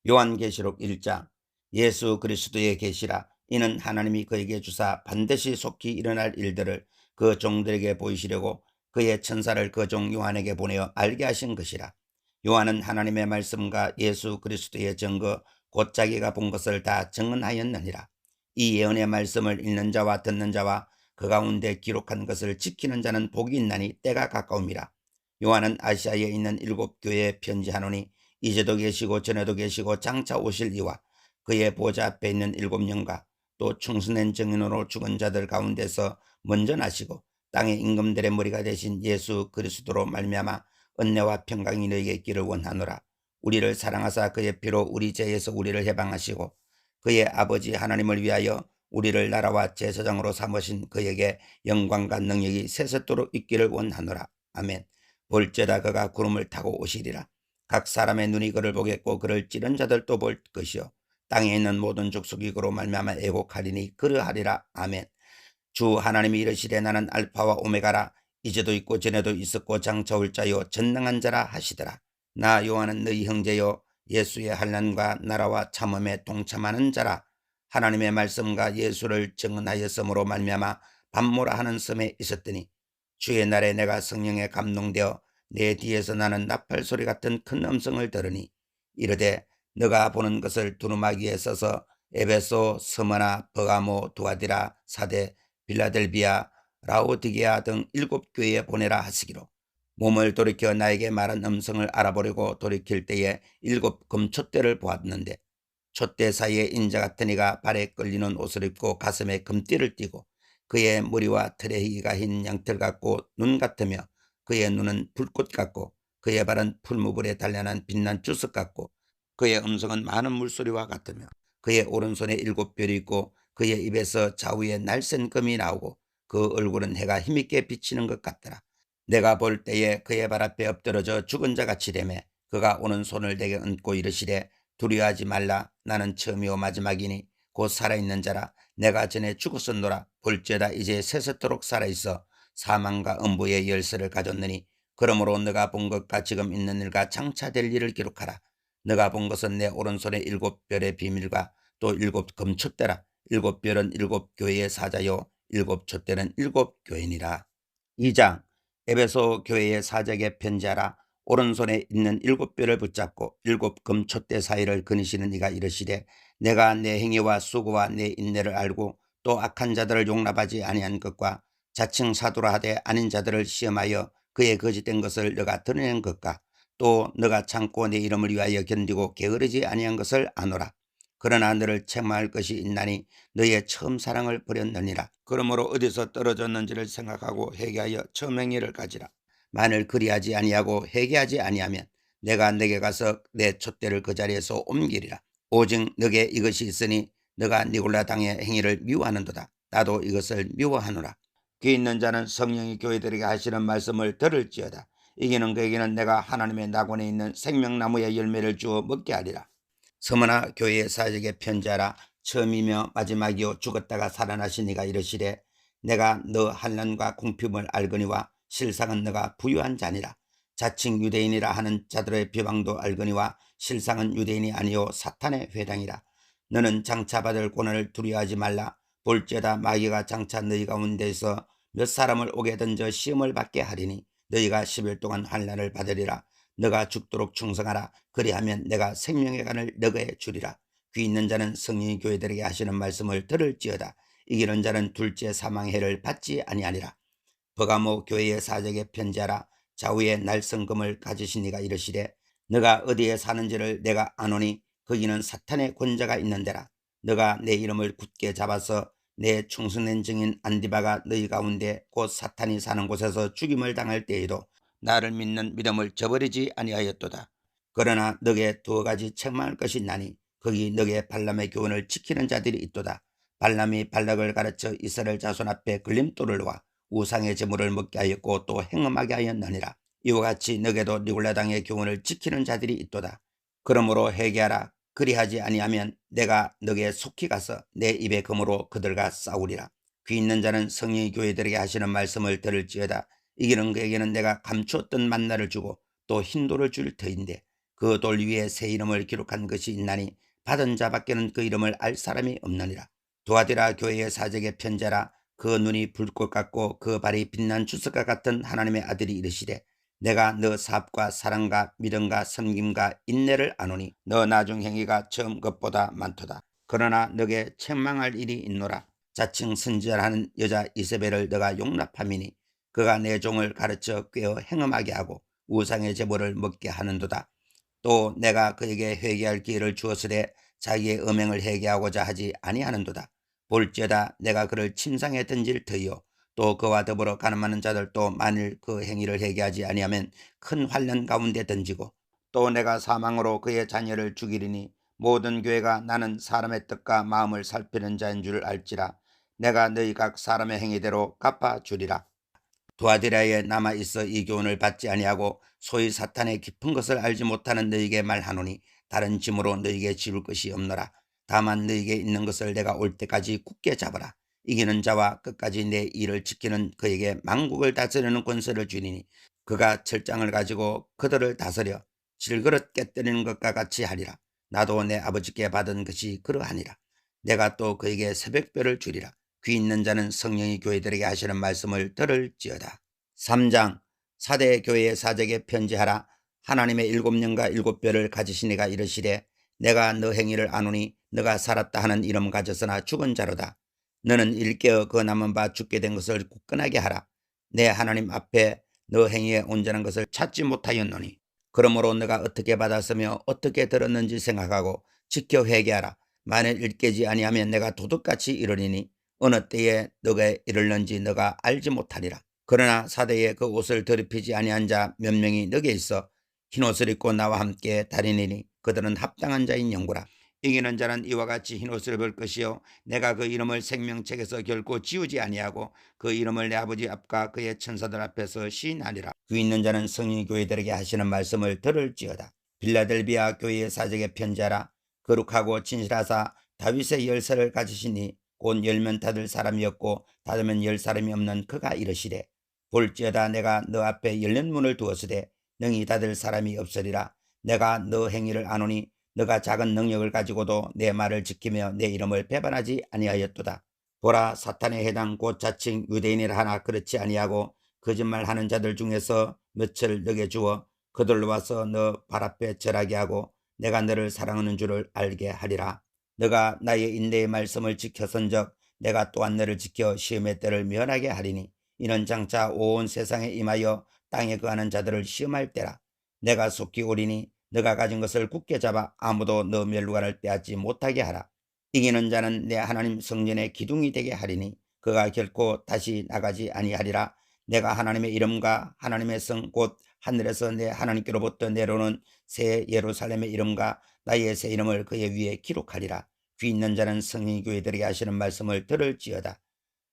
요한계시록 1장. 예수 그리스도의 계시라. 이는 하나님이 그에게 주사 반드시 속히 일어날 일들을 그 종들에게 보이시려고 그의 천사를 그 종 요한에게 보내어 알게 하신 것이라. 요한은 하나님의 말씀과 예수 그리스도의 증거 곧 자기가 본 것을 다 증언하였느니라. 이 예언의 말씀을 읽는 자와 듣는 자와 그 가운데 기록한 것을 지키는 자는 복이 있나니 때가 가까움이라. 요한은 아시아에 있는 7교회에 편지하노니 이제도 계시고 전에도 계시고 장차 오실 이와 그의 보좌 앞에 있는 7영과 또 충성된 증인으로 죽은 자들 가운데서 먼저 나시고 땅의 임금들의 머리가 되신 예수 그리스도로 말미암아 은혜와 평강이 너희에게 있기를 원하노라. 우리를 사랑하사 그의 피로 우리 죄에서 우리를 해방하시고 그의 아버지 하나님을 위하여 우리를 나라와 제사장으로 삼으신 그에게 영광과 능력이 세세토록 있기를 원하노라. 아멘. 볼지어다 그가 구름을 타고 오시리라. 각 사람의 눈이 그를 보겠고 그를 찌른 자들도 볼 것이요 땅에 있는 모든 족속이 그로 말미암아 애곡하리니 그러하리라. 아멘. 주 하나님이 이르시되 나는 알파와 오메가라. 이제도 있고 전에도 있었고 장차 올 자요 전능한 자라 하시더라. 나 요한은 너희 형제요 예수의 환난과 나라와 참음에 동참하는 자라. 하나님의 말씀과 예수를 증언하였으므로 말미암아 밤모라 하는 섬에 있었더니 주의 날에 내가 성령에 감동되어 내 뒤에서 나는 나팔 소리 같은 큰 음성을 들으니 이르되 너가 보는 것을 두루마기에 써서 에베소, 스무나, 버가모, 두아디라, 사데, 빌라델비아, 라오디게아 등 7교회에 보내라 하시기로 몸을 돌이켜 나에게 말한 음성을 알아보려고 돌이킬 때에 7 금촛대를 보았는데 촛대 사이에 인자 같은 이가 발에 끌리는 옷을 입고 가슴에 금띠를 띠고 그의 머리와 털의 희가 흰 양털 같고 눈 같으며 그의 눈은 불꽃 같고 그의 발은 풀무불에 단련한 빛난 주석 같고 그의 음성은 많은 물소리와 같으며 그의 오른손에 7별이 있고 그의 입에서 좌우에 날쌘 금이 나오고 그 얼굴은 해가 힘있게 비치는 것 같더라. 내가 볼 때에 그의 발 앞에 엎드러져 죽은 자같이 되매 그가 오른손을 내게 얹고 이르시되 두려워하지 말라. 나는 처음이요 마지막이니 곧 살아있는 자라. 내가 전에 죽었었노라. 볼지어다 이제 세세토록 살아있어 사망과 음부의 열쇠를 가졌느니 그러므로 너가 본 것과 지금 있는 일과 장차 될 일을 기록하라. 너가 본 것은 내 오른손의 7별의 비밀과 또 7금촛대라. 7별은 7교회의 사자요 7촛대는 7교회니라. 2장. 에베소 교회의 사자에게 편지하라. 오른손에 있는 7별을 붙잡고 7금촛대 사이를 거니시는 이가 이르시되 내가 내 행위와 수고와 내 인내를 알고 또 악한 자들을 용납하지 아니한 것과 자칭 사도라 하되 아닌 자들을 시험하여 그의 거짓된 것을 너가 드러낸 것과 또 너가 참고 내 이름을 위하여 견디고 게으르지 아니한 것을 아노라. 그러나 너를 책망할 것이 있나니 너의 처음 사랑을 버렸느니라. 그러므로 어디서 떨어졌는지를 생각하고 회개하여 처음 행위를 가지라. 만일 그리하지 아니하고 회개하지 아니하면 내가 네게 가서 내 촛대를 그 자리에서 옮기리라. 오직 너게 이것이 있으니 너가 니골라 당의 행위를 미워하는도다. 나도 이것을 미워하노라. 귀 있는 자는 성령이 교회들에게 하시는 말씀을 들을지어다. 이기는 그에게는 내가 하나님의 낙원에 있는 생명나무의 열매를 주어 먹게 하리라. 서머나 교회의 사역에 편지하라. 처음이며 마지막이요 죽었다가 살아나신 이가 이르시되 내가 너 환난과 궁핍을 알거니와 실상은 너가 부유한 자니라. 자칭 유대인이라 하는 자들의 비방도 알거니와 실상은 유대인이 아니요 사탄의 회당이라. 너는 장차 받을 고난을 두려워하지 말라. 볼지어다 마귀가 장차 너희 가운데서 몇 사람을 오게 던져 시험을 받게 하리니 너희가 10일 동안 환난을 받으리라. 너가 죽도록 충성하라. 그리하면 내가 생명의 간을 너에게 주리라. 귀 있는 자는 성령이 교회들에게 하시는 말씀을 들을지어다. 이기는 자는 둘째 사망의 해를 받지 아니하리라. 버가모 교회의 사적에 편지하라. 좌우에 날성금을 가지신 이가 이르시되 너가 어디에 사는지를 내가 아노니 거기는 사탄의 권자가 있는 데라. 너가 내 이름을 굳게 잡아서 내 충성된 증인 안디바가 너희 가운데 곧 사탄이 사는 곳에서 죽임을 당할 때에도 나를 믿는 믿음을 저버리지 아니하였도다. 그러나 너게 2가지 책망할 것이 있나니 거기 너게 발람의 교훈을 지키는 자들이 있도다. 발람이 발락을 가르쳐 이스라엘 자손 앞에 걸림돌을 놓아 우상의 제물을 먹게 하였고 또 행음하게 하였느니라. 이와 같이 너게도 니골라 당의 교훈을 지키는 자들이 있도다. 그러므로 회개하라. 그리하지 아니하면 내가 너게 속히 가서 내 입의 검으로 그들과 싸우리라. 귀 있는 자는 성령이 교회들에게 하시는 말씀을 들을지어다. 이기는 그에게는 내가 감추었던 만나를 주고 또 흰돌을 줄 터인데 그 돌 위에 새 이름을 기록한 것이 있나니 받은 자밖에는 그 이름을 알 사람이 없느니라. 두아디라 교회의 사적의 편지하라. 그 눈이 불꽃 같고 그 발이 빛난 주석과 같은 하나님의 아들이 이르시되 내가 너 사업과 사랑과 믿음과 섬김과 인내를 아노니 너 나중 행위가 처음 것보다 많도다. 그러나 너게 책망할 일이 있노라. 자칭 선지자라는 여자 이세벨을 너가 용납함이니 그가 내 종을 가르쳐 꿰어 행음하게 하고 우상의 제물을 먹게 하는도다. 또 내가 그에게 회개할 기회를 주었으되 자기의 음행을 회개하고자 하지 아니하는도다. 볼지어다 내가 그를 침상에 던질 터이요 또 그와 더불어 가늠하는 자들도 만일 그 행위를 회개하지 아니하면 큰 환난 가운데 던지고 또 내가 사망으로 그의 자녀를 죽이리니 모든 교회가 나는 사람의 뜻과 마음을 살피는 자인 줄 알지라. 내가 너희 각 사람의 행위대로 갚아주리라. 두아디라에 남아있어 이 교훈을 받지 아니하고 소위 사탄의 깊은 것을 알지 못하는 너희에게 말하노니 다른 짐으로 너희에게 지울 것이 없노라. 다만 너희에게 있는 것을 내가 올 때까지 굳게 잡아라. 이기는 자와 끝까지 내 일을 지키는 그에게 만국을 다스리는 권세를 주리니 그가 철장을 가지고 그들을 다스려 질그릇 깨뜨리는 것과 같이 하리라. 나도 내 아버지께 받은 것이 그러하니라. 내가 또 그에게 새벽별을 주리라. 귀 있는 자는 성령이 교회들에게 하시는 말씀을 들을지어다. 3장 사대 교회의 사적에 편지하라. 하나님의 7년과 7별을 가지신 이가 이르시되 내가 너 행위를 아노니 너가 살았다 하는 이름 가졌으나 죽은 자로다. 너는 일깨어 그 남은 바 죽게 된 것을 굳건하게 하라. 내 하나님 앞에 너 행위에 온전한 것을 찾지 못하였노니 그러므로 너가 어떻게 받았으며 어떻게 들었는지 생각하고 지켜 회개하라. 만일 일깨지 아니하면 내가 도둑같이 이르리니 어느 때에 너가 이르는지 너가 알지 못하리라. 그러나 사대에 그 옷을 더럽히지 아니한 자 몇 명이 너게 있어 흰옷을 입고 나와 함께 다니니 그들은 합당한 자인 영구라. 이기는 자는 이와 같이 흰옷을 입을 것이요 내가 그 이름을 생명책에서 결코 지우지 아니하고 그 이름을 내 아버지 앞과 그의 천사들 앞에서 시인하리라. 귀 있는 자는 성령 교회들에게 하시는 말씀을 들을지어다. 빌라델비아 교회의 사적에 편지하라. 거룩하고 진실하사 다윗의 열쇠를 가지시니 곧 열면 닫을 사람이었고 닫으면 열 사람이 없는 그가 이르시되 볼지어다 내가 너 앞에 열린 문을 두었으되 능히 닫을 사람이 없으리라. 내가 너 행위를 아노니 너가 작은 능력을 가지고도 내 말을 지키며 내 이름을 배반하지 아니하였도다. 보라 사탄의 해당 곧 자칭 유대인이라 하나 그렇지 아니하고 거짓말하는 자들 중에서 몇을 너게 주어 그들로 와서 너 발 앞에 절하게 하고 내가 너를 사랑하는 줄을 알게 하리라. 너가 나의 인내의 말씀을 지켜선적 내가 또한 너를 지켜 시험의 때를 면하게 하리니 이는 장차 온 세상에 임하여 땅에 거하는 자들을 시험할 때라. 내가 속히 오리니 너가 가진 것을 굳게 잡아 아무도 너 멸루관을 빼앗지 못하게 하라. 이기는 자는 내 하나님 성전의 기둥이 되게 하리니 그가 결코 다시 나가지 아니하리라. 내가 하나님의 이름과 하나님의 성 곧 하늘에서 내 하나님께로부터 내려오는 새 예루살렘의 이름과 나의 새 이름을 그의 위에 기록하리라. 귀 있는 자는 성령 교회들에게 하시는 말씀을 들을지어다.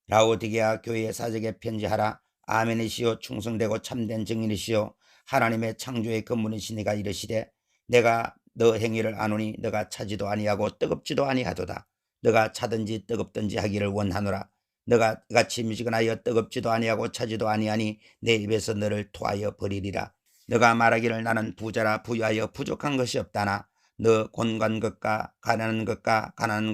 라오디게아 교회의 사적에 편지하라. 아멘이시오 충성되고 참된 증인이시오 하나님의 창조의 근본이신 이가 이르시되 내가 너 행위를 아노니 너가 차지도 아니하고 뜨겁지도 아니하도다. 너가 차든지 뜨겁든지 하기를 원하노라. 너가 같이 미지근하여 뜨겁지도 아니하고 차지도 아니하니 내 입에서 너를 토하여 버리리라. 너가 말하기를 나는 부자라 부유하여 부족한 것이 없다나 너 곤간 것과 가난한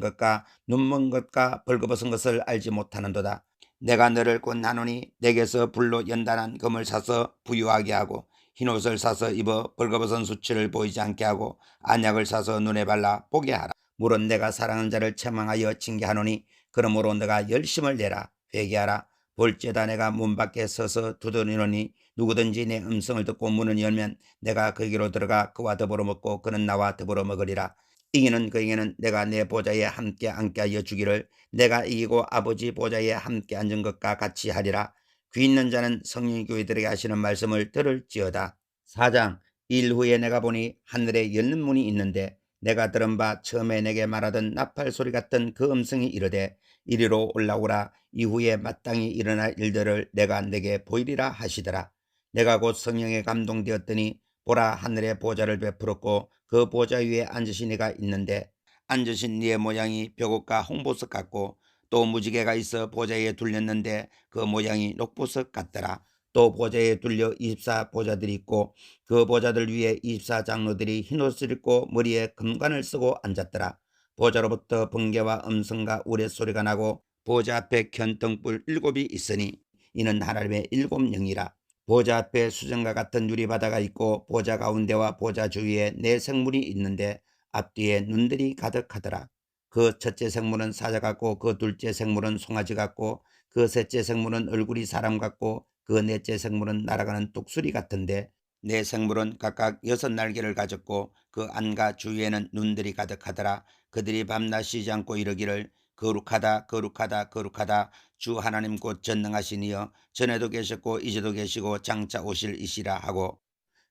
것과 눈먼 것과 벌거벗은 것을 알지 못하는도다. 내가 너를 권하노니 내게서 불로 연단한 금을 사서 부유하게 하고 흰옷을 사서 입어 벌거벗은 수치를 보이지 않게 하고 안약을 사서 눈에 발라 보게 하라. 물은 내가 사랑하는 자를 책망하여 징계하노니 그러므로 너가 열심을 내라. 회개하라. 볼지어다 내가 문 밖에 서서 두드리노니 누구든지 내 음성을 듣고 문을 열면 내가 그에게로 들어가 그와 더불어 먹고 그는 나와 더불어 먹으리라. 이기는 그에게는 내가 내 보좌에 함께 앉게 하여 주기를 내가 이기고 아버지 보좌에 함께 앉은 것과 같이 하리라. 귀 있는 자는 성령 교회들에게 하시는 말씀을 들을지어다. 4장 일 후에 내가 보니 하늘에 열린 문이 있는데 내가 들은 바 처음에 내게 말하던 나팔 소리 같은 그 음성이 이르되 이리로 올라오라. 이후에 마땅히 일어날 일들을 내가 내게 보이리라 하시더라. 내가 곧 성령에 감동되었더니 보라 하늘에 보좌를 베풀었고 그 보좌 위에 앉으신 이가 있는데 앉으신 이의 모양이 벼옷과 홍보석 같고 또 무지개가 있어 보좌에 둘렸는데 그 모양이 녹보석 같더라. 또 보좌에 둘려 24 보좌들이 있고 그 보좌들 위에 24 장로들이 흰옷을 입고 머리에 금관을 쓰고 앉았더라. 보좌로부터 번개와 음성과 우레소리가 나고 보좌 앞에 켠 등불 7이 있으니 이는 하나님의 7영이라. 보좌 앞에 수정과 같은 유리바다가 있고 보좌 가운데와 보좌 주위에 4생물이 있는데 앞뒤에 눈들이 가득하더라. 그 첫째 생물은 사자 같고 그 둘째 생물은 송아지 같고 그 셋째 생물은 얼굴이 사람 같고 그 넷째 생물은 날아가는 독수리 같은데 4생물은 각각 6날개를 가졌고 그 안과 주위에는 눈들이 가득하더라. 그들이 밤낮 쉬지 않고 이르기를 거룩하다 거룩하다 거룩하다 주 하나님 곧 전능하신 이여 전에도 계셨고 이제도 계시고 장차 오실 이시라 하고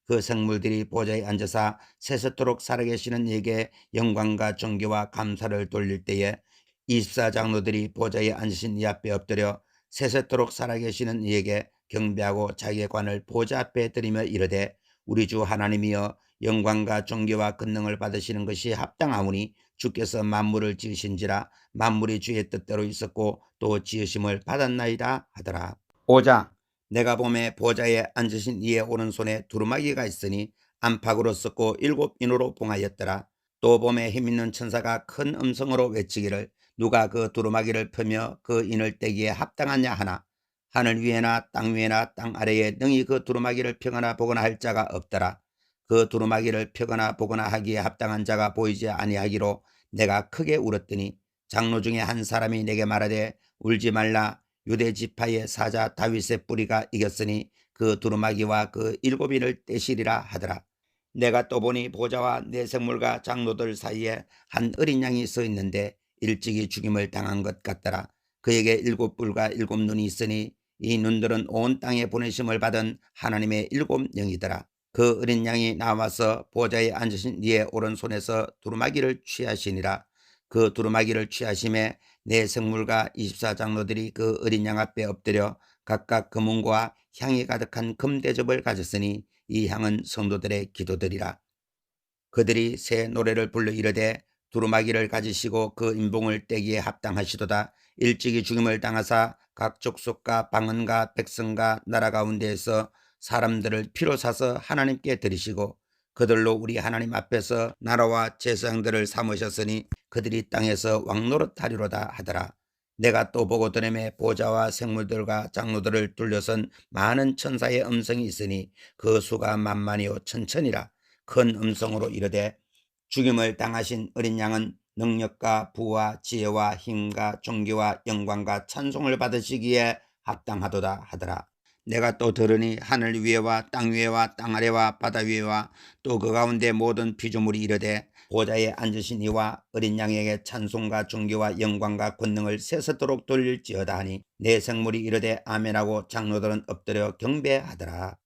그 생물들이 보좌에 앉아서 세세토록 살아계시는 이에게 영광과 존귀와 감사를 돌릴 때에 24 장로들이 보좌에 앉으신 이 앞에 엎드려 세세토록 살아계시는 이에게 경배하고 자기의 관을 보좌 앞에 드리며 이르되 우리 주 하나님이여 영광과 존귀와 권능을 받으시는 것이 합당하오니 주께서 만물을 지으신지라 만물이 주의 뜻대로 있었고 또 지으심을 받았나이다 하더라. 5장 내가 보매 보좌에 앉으신 이의 오른손에 두루마기가 있으니 안팎으로 썩고 7인으로 봉하였더라. 또 보매 힘있는 천사가 큰 음성으로 외치기를 누가 그 두루마기를 펴며 그 인을 떼기에 합당하냐 하나 하늘 위에나 땅 위에나 땅 아래에 능히 그 두루마기를 펴거나 보거나 할 자가 없더라. 그 두루마기를 펴거나 보거나 하기에 합당한 자가 보이지 아니하기로 내가 크게 울었더니 장로 중에 한 사람이 내게 말하되 울지 말라 유대 지파의 사자 다윗의 뿌리가 이겼으니 그 두루마기와 그 7인을 떼시리라 하더라. 내가 또 보니 보좌와 네 생물과 장로들 사이에 한 어린 양이 서 있는데 일찍이 죽임을 당한 것 같더라. 그에게 7뿔과 7눈이 있으니 이 눈들은 온 땅에 보내심을 받은 하나님의 7영이더라. 그 어린 양이 나와서 보좌에 앉으신 이의 오른손에서 두루마기를 취하시니라. 그 두루마기를 취하심에 네 생물과 24 장로들이 그 어린 양 앞에 엎드려 각각 금은과 향이 가득한 금대접을 가졌으니 이 향은 성도들의 기도들이라. 그들이 새 노래를 불러 이르되 두루마기를 가지시고 그 인봉을 떼기에 합당하시도다. 일찍이 죽임을 당하사 각 족속과 방언과 백성과 나라 가운데에서 사람들을 피로 사서 하나님께 드리시고 그들로 우리 하나님 앞에서 나라와 제사장들을 삼으셨으니 그들이 땅에서 왕노릇하리로다 하더라. 내가 또 보고 들음에 보좌와 생물들과 장로들을 둘러선 많은 천사의 음성이 있으니 그 수가 만만이요 천천이라. 큰 음성으로 이르되 죽임을 당하신 어린 양은 능력과 부와 지혜와 힘과 존귀와 영광과 찬송을 받으시기에 합당하도다 하더라. 내가 또 들으니 하늘 위에와 땅 위에와 땅 아래와 바다 위에와 또 그 가운데 모든 피조물이 이르되 보좌에 앉으신 이와 어린 양에게 찬송과 존귀와 영광과 권능을 세세토록 돌릴지어다 하니 네 생물이 이르되 아멘하고 장로들은 엎드려 경배하더라.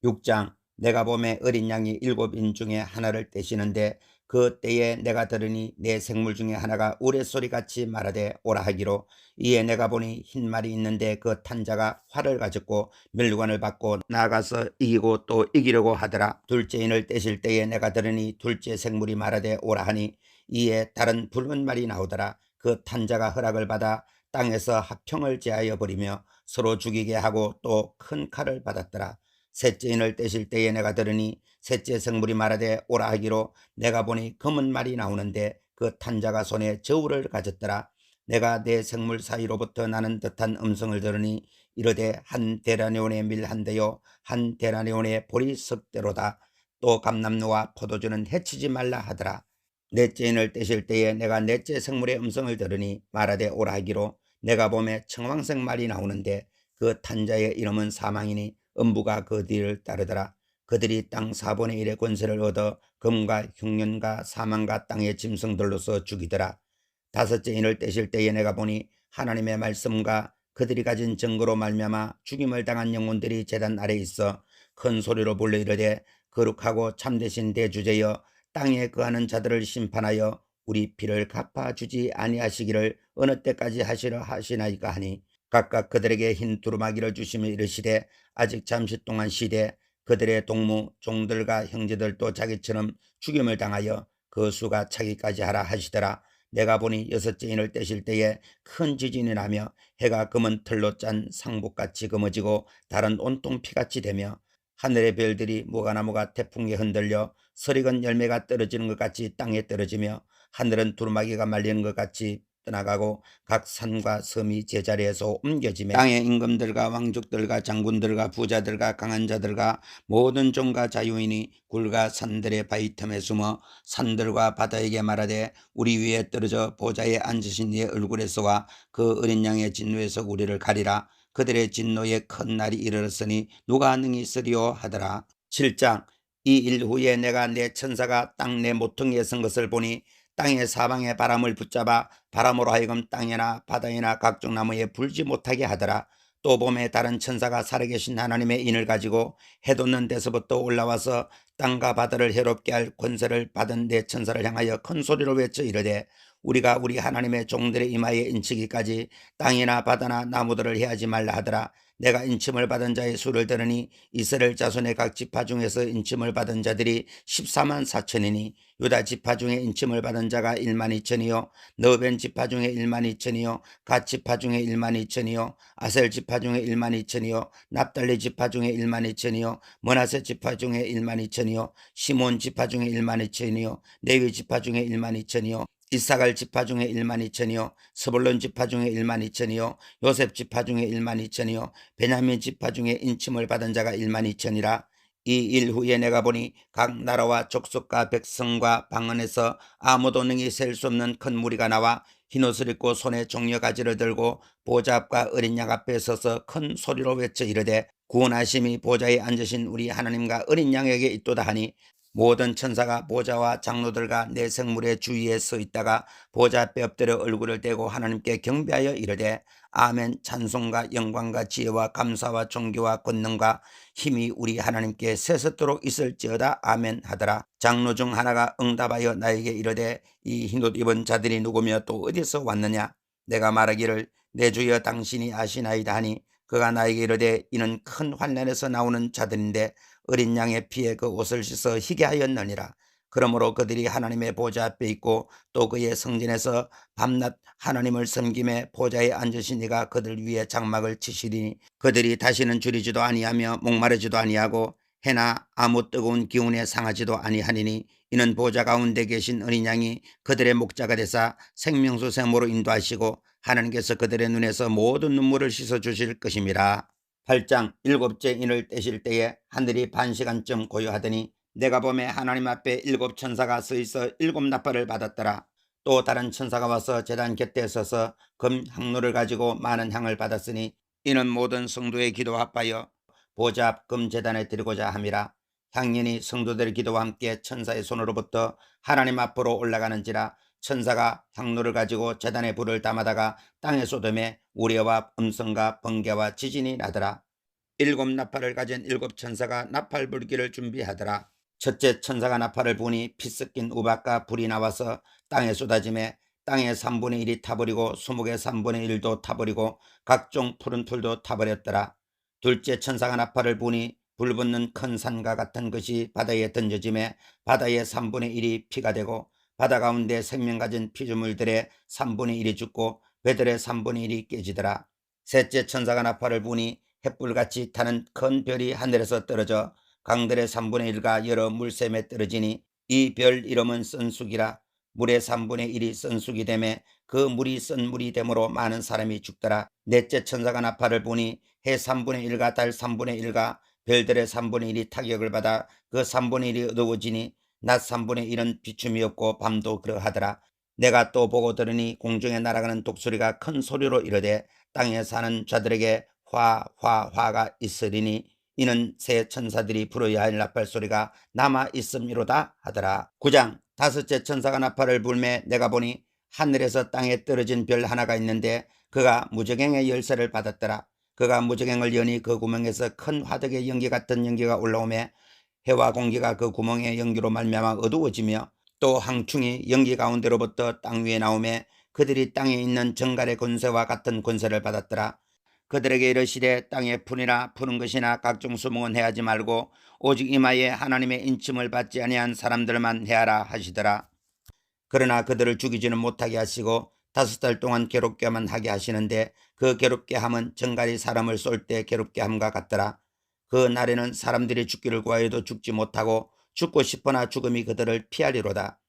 6장 내가 보매 어린 양이 7인 중에 하나를 떼시는데 그 때에 내가 들으니 내 생물 중에 하나가 우레소리같이 말하되 오라 하기로 이에 내가 보니 흰 말이 있는데 그 탄자가 활을 가졌고 멸관을 받고 나아가서 이기고 또 이기려고 하더라. 둘째 인을 떼실 때에 내가 들으니 둘째 생물이 말하되 오라 하니 이에 다른 붉은 말이 나오더라. 그 탄자가 허락을 받아 땅에서 합평을 제하여 버리며 서로 죽이게 하고 또 큰 칼을 받았더라. 셋째 인을 떼실 때에 내가 들으니 셋째 생물이 말하되 오라 하기로 내가 보니 검은 말이 나오는데 그 탄자가 손에 저울을 가졌더라. 내가 내 생물 사이로부터 나는 듯한 음성을 들으니 이르되 한 데나리온의 밀 한 대요 한 데나리온의 보리 석 대로다. 또 감람류와 포도주는 해치지 말라 하더라. 넷째 인을 떼실 때에 내가 넷째 생물의 음성을 들으니 말하되 오라 하기로 내가 보매 청황색 말이 나오는데 그 탄자의 이름은 사망이니 음부가 그 뒤를 따르더라. 그들이 땅 4분의 1의 권세를 얻어 금과 흉년과 사망과 땅의 짐승들로서 죽이더라. 다섯째 인을 떼실 때에 내가 보니 하나님의 말씀과 그들이 가진 증거로 말미암아 죽임을 당한 영혼들이 제단 아래 있어 큰 소리로 불러 이르되 거룩하고 참되신 대주제여 땅에 거하는 자들을 심판하여 우리 피를 갚아주지 아니하시기를 어느 때까지 하시려 하시나이까 하니 각각 그들에게 흰 두루마기를 주시며 이르시되 아직 잠시 동안 쉬되 그들의 동무 종들과 형제들도 자기처럼 죽임을 당하여 그 수가 차기까지 하라 하시더라. 내가 보니 여섯째 인을 떼실 때에 큰 지진이 나며 해가 검은 털로 짠 상복같이 검어지고 달은 온통 피같이 되며 하늘의 별들이 무가나무가 태풍에 흔들려 설익은 열매가 떨어지는 것 같이 땅에 떨어지며 하늘은 두루마기가 말리는 것 같이 떠나가고 각 산과 섬이 제자리에서 옮겨지며 땅의 임금들과 왕족들과 장군들과 부자들과 강한 자들과 모든 종과 자유인이 굴과 산들의 바위 틈에 숨어 산들과 바다에게 말하되 우리 위에 떨어져 보좌에 앉으신 이의 얼굴에서와 그 어린 양의 진노에서 우리를 가리라. 그들의 진노에 큰 날이 이르렀으니 누가 능히 쓰리오 하더라. 7장. 이 일 후에 내가 내 천사가 땅 내 모퉁이에 선 것을 보니 땅의 사방에 바람을 붙잡아 바람으로 하여금 땅이나 바다이나 각종 나무에 불지 못하게 하더라. 또 봄에 다른 천사가 살아계신 하나님의 인을 가지고 해 돋는 데서부터 올라와서 땅과 바다를 해롭게 할 권세를 받은 내 천사를 향하여 큰 소리로 외쳐 이르되 우리가 우리 하나님의 종들의 이마에 인치기까지 땅이나 바다나 나무들을 해하지 말라 하더라. 내가 인침을 받은 자의 수를 들으니 이스라엘 자손의 각 지파 중에서 인침을 받은 자들이 14만 4천이니 유다 지파 중에 인침을 받은 자가 1만 2천이요 너벤 지파 중에 1만 2천이요 갓 지파 중에 1만 2천이요 아셀 지파 중에 1만 2천이요 납달리 지파 중에 1만 2천이요 므낫세 지파 중에 1만 2천이요 시몬 지파 중에 1만 2천이요 레위 지파 중에 1만 2천이요 이사갈 지파 중에 1만 2천이요 스불론 지파 중에 1만 2천이요 요셉 지파 중에 1만 2천이요 베냐민 지파 중에 인침을 받은 자가 1만 2천이라. 이 일 후에 내가 보니 각 나라와 족속과 백성과 방언에서 아무도 능히 셀 수 없는 큰 무리가 나와 흰옷을 입고 손에 종려 가지를 들고 보좌 앞과 어린 양 앞에 서서 큰 소리로 외쳐 이르되 구원하심이 보좌에 앉으신 우리 하나님과 어린 양에게 있도다 하니 모든 천사가 보좌와 장로들과 내 생물의 주위에 서 있다가 보좌 앞에 엎드려 얼굴을 대고 하나님께 경배하여 이르되 아멘. 찬송과 영광과 지혜와 감사와 존귀와 권능과 힘이 우리 하나님께 세세토록 있을지어다. 아멘 하더라. 장로 중 하나가 응답하여 나에게 이르되 이 흰옷 입은 자들이 누구며 또 어디서 왔느냐. 내가 말하기를 내 주여 당신이 아시나이다 하니 그가 나에게 이르되 이는 큰 환난에서 나오는 자들인데 어린 양의 피에 그 옷을 씻어 희게 하였느니라. 그러므로 그들이 하나님의 보좌 앞에 있고 또 그의 성전에서 밤낮 하나님을 섬김에 보좌에 앉으신 이가 그들 위에 장막을 치시리니 그들이 다시는 줄이지도 아니하며 목마르지도 아니하고 해나 아무 뜨거운 기운에 상하지도 아니하니니 이는 보좌 가운데 계신 어린 양이 그들의 목자가 되사 생명수 샘으로 인도하시고 하나님께서 그들의 눈에서 모든 눈물을 씻어 주실 것임이라. 8장. 일곱째 인을 떼실 때에 하늘이 반시간쯤 고요하더니 내가 보매 하나님 앞에 7 천사가 서 있어 7 나팔을 받았더라. 또 다른 천사가 와서 제단 곁에 서서 금 향로를 가지고 많은 향을 받았으니 이는 모든 성도의 기도와 합하여 보좌 앞 금 제단에 드리고자 함이라. 향연이 성도들의 기도와 함께 천사의 손으로부터 하나님 앞으로 올라가는지라. 천사가 향로를 가지고 제단에 불을 담아다가 땅에 쏟음에 우레와 음성과 번개와 지진이 나더라. 7 나팔을 가진 7 천사가 나팔 불기를 준비하더라. 첫째 천사가 나팔을 부니 피 섞인 우박과 불이 나와서 땅에 쏟아지매 땅의 3분의 1이 타버리고 수목의 3분의 1도 타버리고 각종 푸른 풀도 타버렸더라. 둘째 천사가 나팔을 부니 불 붙는 큰 산과 같은 것이 바다에 던져지매 바다의 3분의 1이 피가 되고 바다 가운데 생명 가진 피조물들의 3분의 1이 죽고 배들의 3분의 1이 깨지더라. 셋째 천사가 나팔을 부니 햇불같이 타는 큰 별이 하늘에서 떨어져 강들의 3분의 1과 여러 물샘에 떨어지니 이 별 이름은 선숙이라. 물의 3분의 1이 선숙이 되매 그 물이 쓴 물이 되므로 많은 사람이 죽더라. 넷째 천사가 나팔을 부니 해 3분의 1과 달 3분의 1과 별들의 3분의 1이 타격을 받아 그 3분의 1이 어두워지니 낮 3분의 1은 비춤이 없고 밤도 그러하더라. 내가 또 보고 들으니 공중에 날아가는 독수리가 큰 소리로 이르되 땅에 사는 자들에게 화가 있으리니 이는 새 천사들이 불어야 할 나팔 소리가 남아 있음이로다 하더라. 9장. 다섯째 천사가 나팔을 불매 내가 보니 하늘에서 땅에 떨어진 별 하나가 있는데 그가 무저갱의 열쇠를 받았더라. 그가 무저갱을 여니 그 구멍에서 큰 화덕의 연기 같은 연기가 올라오매 해와 공기가 그 구멍의 연기로 말미암아 어두워지며 또 항충이 연기 가운데로부터 땅 위에 나오매 그들이 땅에 있는 정갈의 권세와 같은 권세를 받았더라. 그들에게 이르시되 땅에 풀이나 푸는 것이나 각종 수목은 해하지 말고 오직 이마에 하나님의 인침을 받지 아니한 사람들만 해하라 하시더라. 그러나 그들을 죽이지는 못하게 하시고 5달 동안 괴롭게만 하게 하시는데 그 괴롭게 함은 정갈이 사람을 쏠 때 괴롭게 함과 같더라. 그 날에는 사람들이 죽기를 구하여도 죽지 못하고 죽고 싶으나 죽음이 그들을 피하리로다.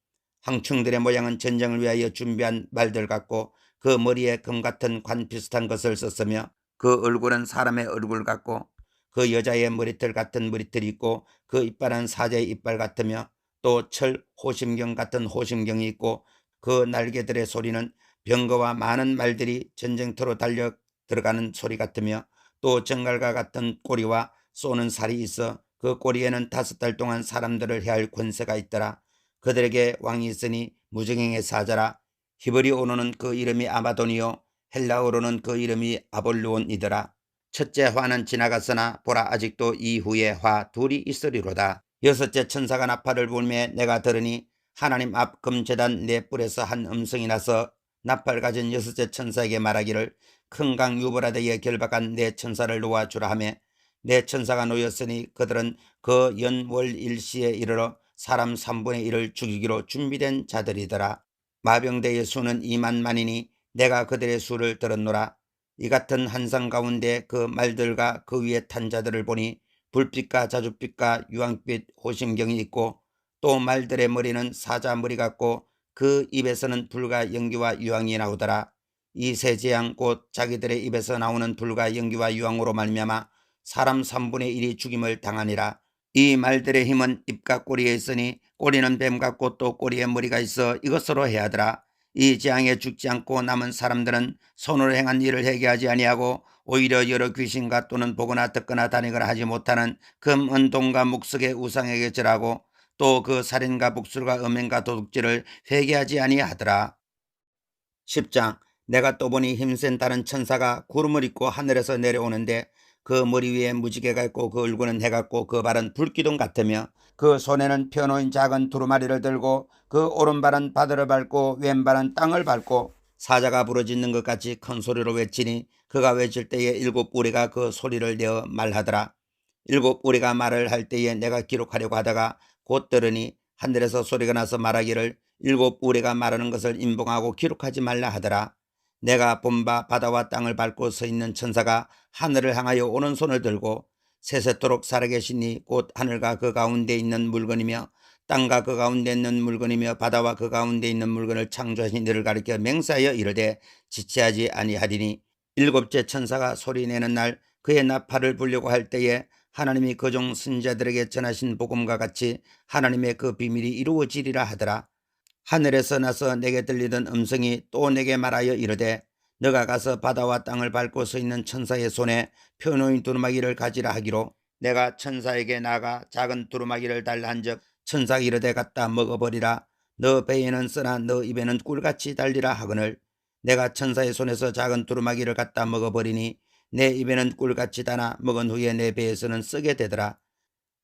황충들의 모양은 전쟁을 위하여 준비한 말들 같고 그 머리에 금 같은 관 비슷한 것을 썼으며 그 얼굴은 사람의 얼굴 같고 그 여자의 머리털 같은 머리털이 있고 그 이빨은 사자의 이빨 같으며 또 철 호심경 같은 호심경이 있고 그 날개들의 소리는 병거와 많은 말들이 전쟁터로 달려 들어가는 소리 같으며 또 정갈과 같은 꼬리와 쏘는 살이 있어 그 꼬리에는 5달 동안 사람들을 해할 권세가 있더라. 그들에게 왕이 있으니 무정행의 사자라. 히브리어로는 그 이름이 아마돈이요 헬라어로는 그 이름이 아볼루온이더라. 첫째 화는 지나갔으나 보라 아직도 이후에 화 둘이 있으리로다. 여섯째 천사가 나팔을 불매 내가 들으니 하나님 앞 금제단 네 뿔에서 한 음성이 나서 나팔 가진 여섯째 천사에게 말하기를 큰 강 유브라데에 결박한 네 천사를 놓아주라 하며 네 천사가 놓였으니 그들은 그 연월 일시에 이르러 사람 3분의 1을 죽이기로 준비된 자들이더라. 마병대의 수는 2만만이니 내가 그들의 수를 들었노라. 이 같은 환상 가운데 그 말들과 그 위에 탄 자들을 보니 불빛과 자줏빛과 유황빛 호심경이 있고 또 말들의 머리는 사자 머리 같고 그 입에서는 불과 연기와 유황이 나오더라. 이 세 재앙 곧 자기들의 입에서 나오는 불과 연기와 유황으로 말미암아 사람 3분의 1이 죽임을 당하니라. 이 말들의 힘은 입과 꼬리에 있으니 꼬리는 뱀 같고 또 꼬리에 머리가 있어 이것으로 해하더라. 이 재앙에 죽지 않고 남은 사람들은 손으로 행한 일을 회개하지 아니하고 오히려 여러 귀신과 또는 보거나 듣거나 다니거나 하지 못하는 금, 은동과 묵석의 우상에게 절하고 또 그 살인과 북술과 음행과 도둑질을 회개하지 아니하더라. 10장 내가 또 보니 힘센 다른 천사가 구름을 입고 하늘에서 내려오는데 그 머리 위에 무지개가 있고 그 얼굴은 해 같고 그 발은 불기둥 같으며 그 손에는 펴놓인 작은 두루마리를 들고 그 오른발은 바다를 밟고 왼발은 땅을 밟고 사자가 부르짖는 것 같이 큰 소리로 외치니 그가 외칠 때에 7무리가 그 소리를 내어 말하더라. 7무리가 말을 할 때에 내가 기록하려고 하다가 곧 들으니 하늘에서 소리가 나서 말하기를 7무리가 말하는 것을 인봉하고 기록하지 말라 하더라. 내가 본 바 바다와 땅을 밟고 서 있는 천사가 하늘을 향하여 오른손을 들고 세세토록 살아계시니 곧 하늘과 그 가운데 있는 물건이며 땅과 그 가운데 있는 물건이며 바다와 그 가운데 있는 물건을 창조하신 이를 가리켜 맹세하여 이르되 지체하지 아니하리니 일곱째 천사가 소리내는 날 그의 나팔을 불려고 할 때에 하나님이 그종 선지자들에게 전하신 복음과 같이 하나님의 그 비밀이 이루어지리라 하더라. 하늘에서 나서 내게 들리던 음성이 또 내게 말하여 이르되 너가 가서 바다와 땅을 밟고 서 있는 천사의 손에 펴놓인 두루마기를 가지라 하기로 내가 천사에게 나가 작은 두루마기를 달라 한즉 천사가 이르되 갖다 먹어버리라. 너 배에는 쓰나 너 입에는 꿀같이 달리라 하거늘 내가 천사의 손에서 작은 두루마기를 갖다 먹어버리니 내 입에는 꿀같이 다나 먹은 후에 내 배에서는 쓰게 되더라.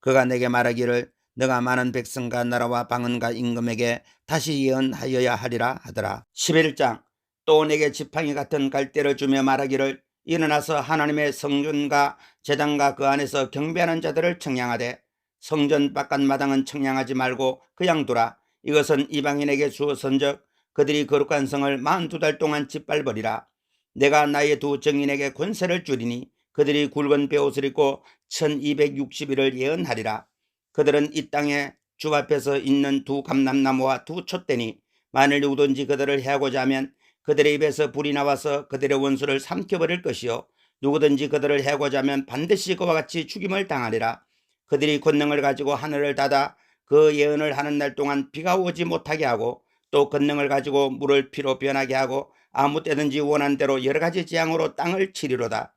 그가 내게 말하기를 너가 많은 백성과 나라와 방언과 임금에게 다시 예언하여야 하리라 하더라. 11장 또 내게 지팡이 같은 갈대를 주며 말하기를 일어나서 하나님의 성전과 제단과 그 안에서 경배하는 자들을 청량하되 성전 바깥 마당은 청량하지 말고 그냥 두라. 이것은 이방인에게 주어선적 그들이 거룩한 성을 42달 동안 짓밟으리라. 내가 나의 두 정인에게 권세를 주리니 그들이 굵은 베옷을 입고 1260일을 예언하리라. 그들은 이 땅에 주 앞에서 있는 두 감람나무와 두 촛대니 만일 누구든지 그들을 해하고자 하면 그들의 입에서 불이 나와서 그들의 원수를 삼켜버릴 것이요 누구든지 그들을 해하고자 하면 반드시 그와 같이 죽임을 당하리라. 그들이 권능을 가지고 하늘을 닫아 그 예언을 하는 날 동안 비가 오지 못하게 하고 또 권능을 가지고 물을 피로 변하게 하고 아무 때든지 원한 대로 여러 가지 재앙으로 땅을 치리로다.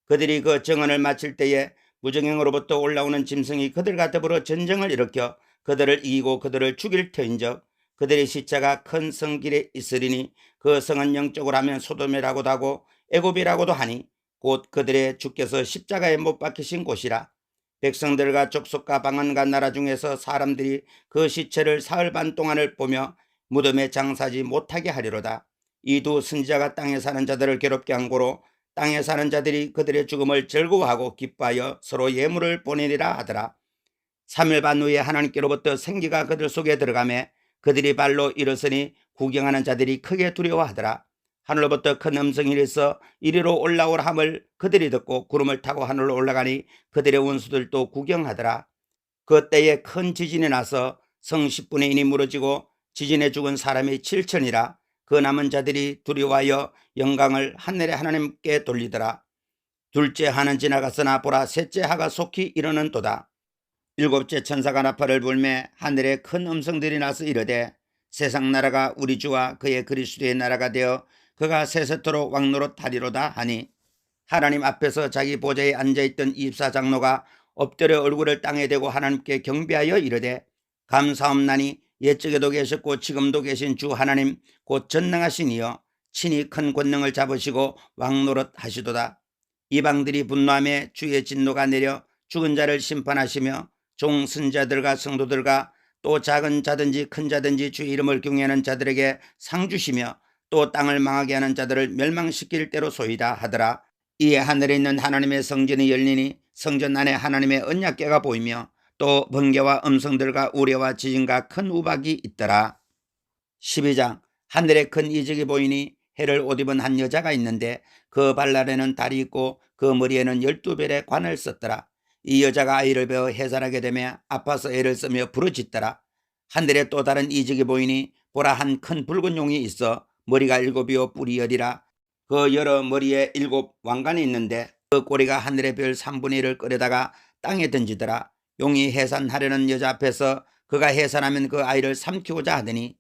그들이 그 정언을 마칠 때에 무정행으로부터 올라오는 짐승이 그들과 더불어 전쟁을 일으켜 그들을 이기고 그들을 죽일 터인즉 그들의 시체가 큰 성길에 있으리니 그 성은 영적으로 하면 소돔이라고도 하고 애굽이라고도 하니 곧 그들의 주께서 십자가에 못 박히신 곳이라. 백성들과 족속과 방언과 나라 중에서 사람들이 그 시체를 사흘 반 동안을 보며 무덤에 장사하지 못하게 하리로다. 이 두 선지자가 땅에 사는 자들을 괴롭게 한 고로 땅에 사는 자들이 그들의 죽음을 즐거워하고 기뻐하여 서로 예물을 보내리라 하더라. 3일 반 후에 하나님께로부터 생기가 그들 속에 들어가매 그들이 발로 일어서니 구경하는 자들이 크게 두려워하더라. 하늘로부터 큰 음성이 일어서 이리로 올라오라 함을 그들이 듣고 구름을 타고 하늘로 올라가니 그들의 원수들도 구경하더라. 그 때에 큰 지진이 나서 성 10분의 1이 무너지고 지진에 죽은 사람이 7천이라. 그 남은 자들이 두려워하여 영광을 하늘의 하나님께 돌리더라. 둘째 하는 지나갔으나 보라 셋째 하가 속히 이르는도다. 일곱째 천사가 나팔을 불매 하늘에 큰 음성들이 나서 이르되 세상 나라가 우리 주와 그의 그리스도의 나라가 되어 그가 세세토록 왕노릇하리로다 하니 하나님 앞에서 자기 보좌에 앉아있던 24장로가 엎드려 얼굴을 땅에 대고 하나님께 경배하여 이르되 감사옵나니 옛적에도 계셨고 지금도 계신 주 하나님 곧 전능하신 이여 친히 큰 권능을 잡으시고 왕노릇하시도다. 이방들이 분노하며 주의 진노가 내려 죽은 자를 심판하시며 종 선자들과 성도들과 또 작은 자든지 큰 자든지 주의 이름을 경외하는 자들에게 상 주시며 또 땅을 망하게 하는 자들을 멸망시킬 때로 소이다 하더라. 이에 하늘에 있는 하나님의 성전이 열리니 성전 안에 하나님의 언약궤가 보이며 또 번개와 음성들과 우레와 지진과 큰 우박이 있더라. 12장 하늘에 큰 이적이 보이니 해를 옷 입은 한 여자가 있는데 그 발날에는 달이 있고 그 머리에는 12별의 관을 썼더라. 이 여자가 아이를 베어 해산하게 되며 아파서 애를 쓰며 부르짖더라. 하늘에 또 다른 이적이 보이니 보라 한 큰 붉은 용이 있어 머리가 7이요 뿔이 10이라. 그 여러 머리에 7 왕관이 있는데 그 꼬리가 하늘의 별 3분의 1을 끌어다가 땅에 던지더라. 용이 해산하려는 여자 앞에서 그가 해산하면 그 아이를 삼키고자 하더니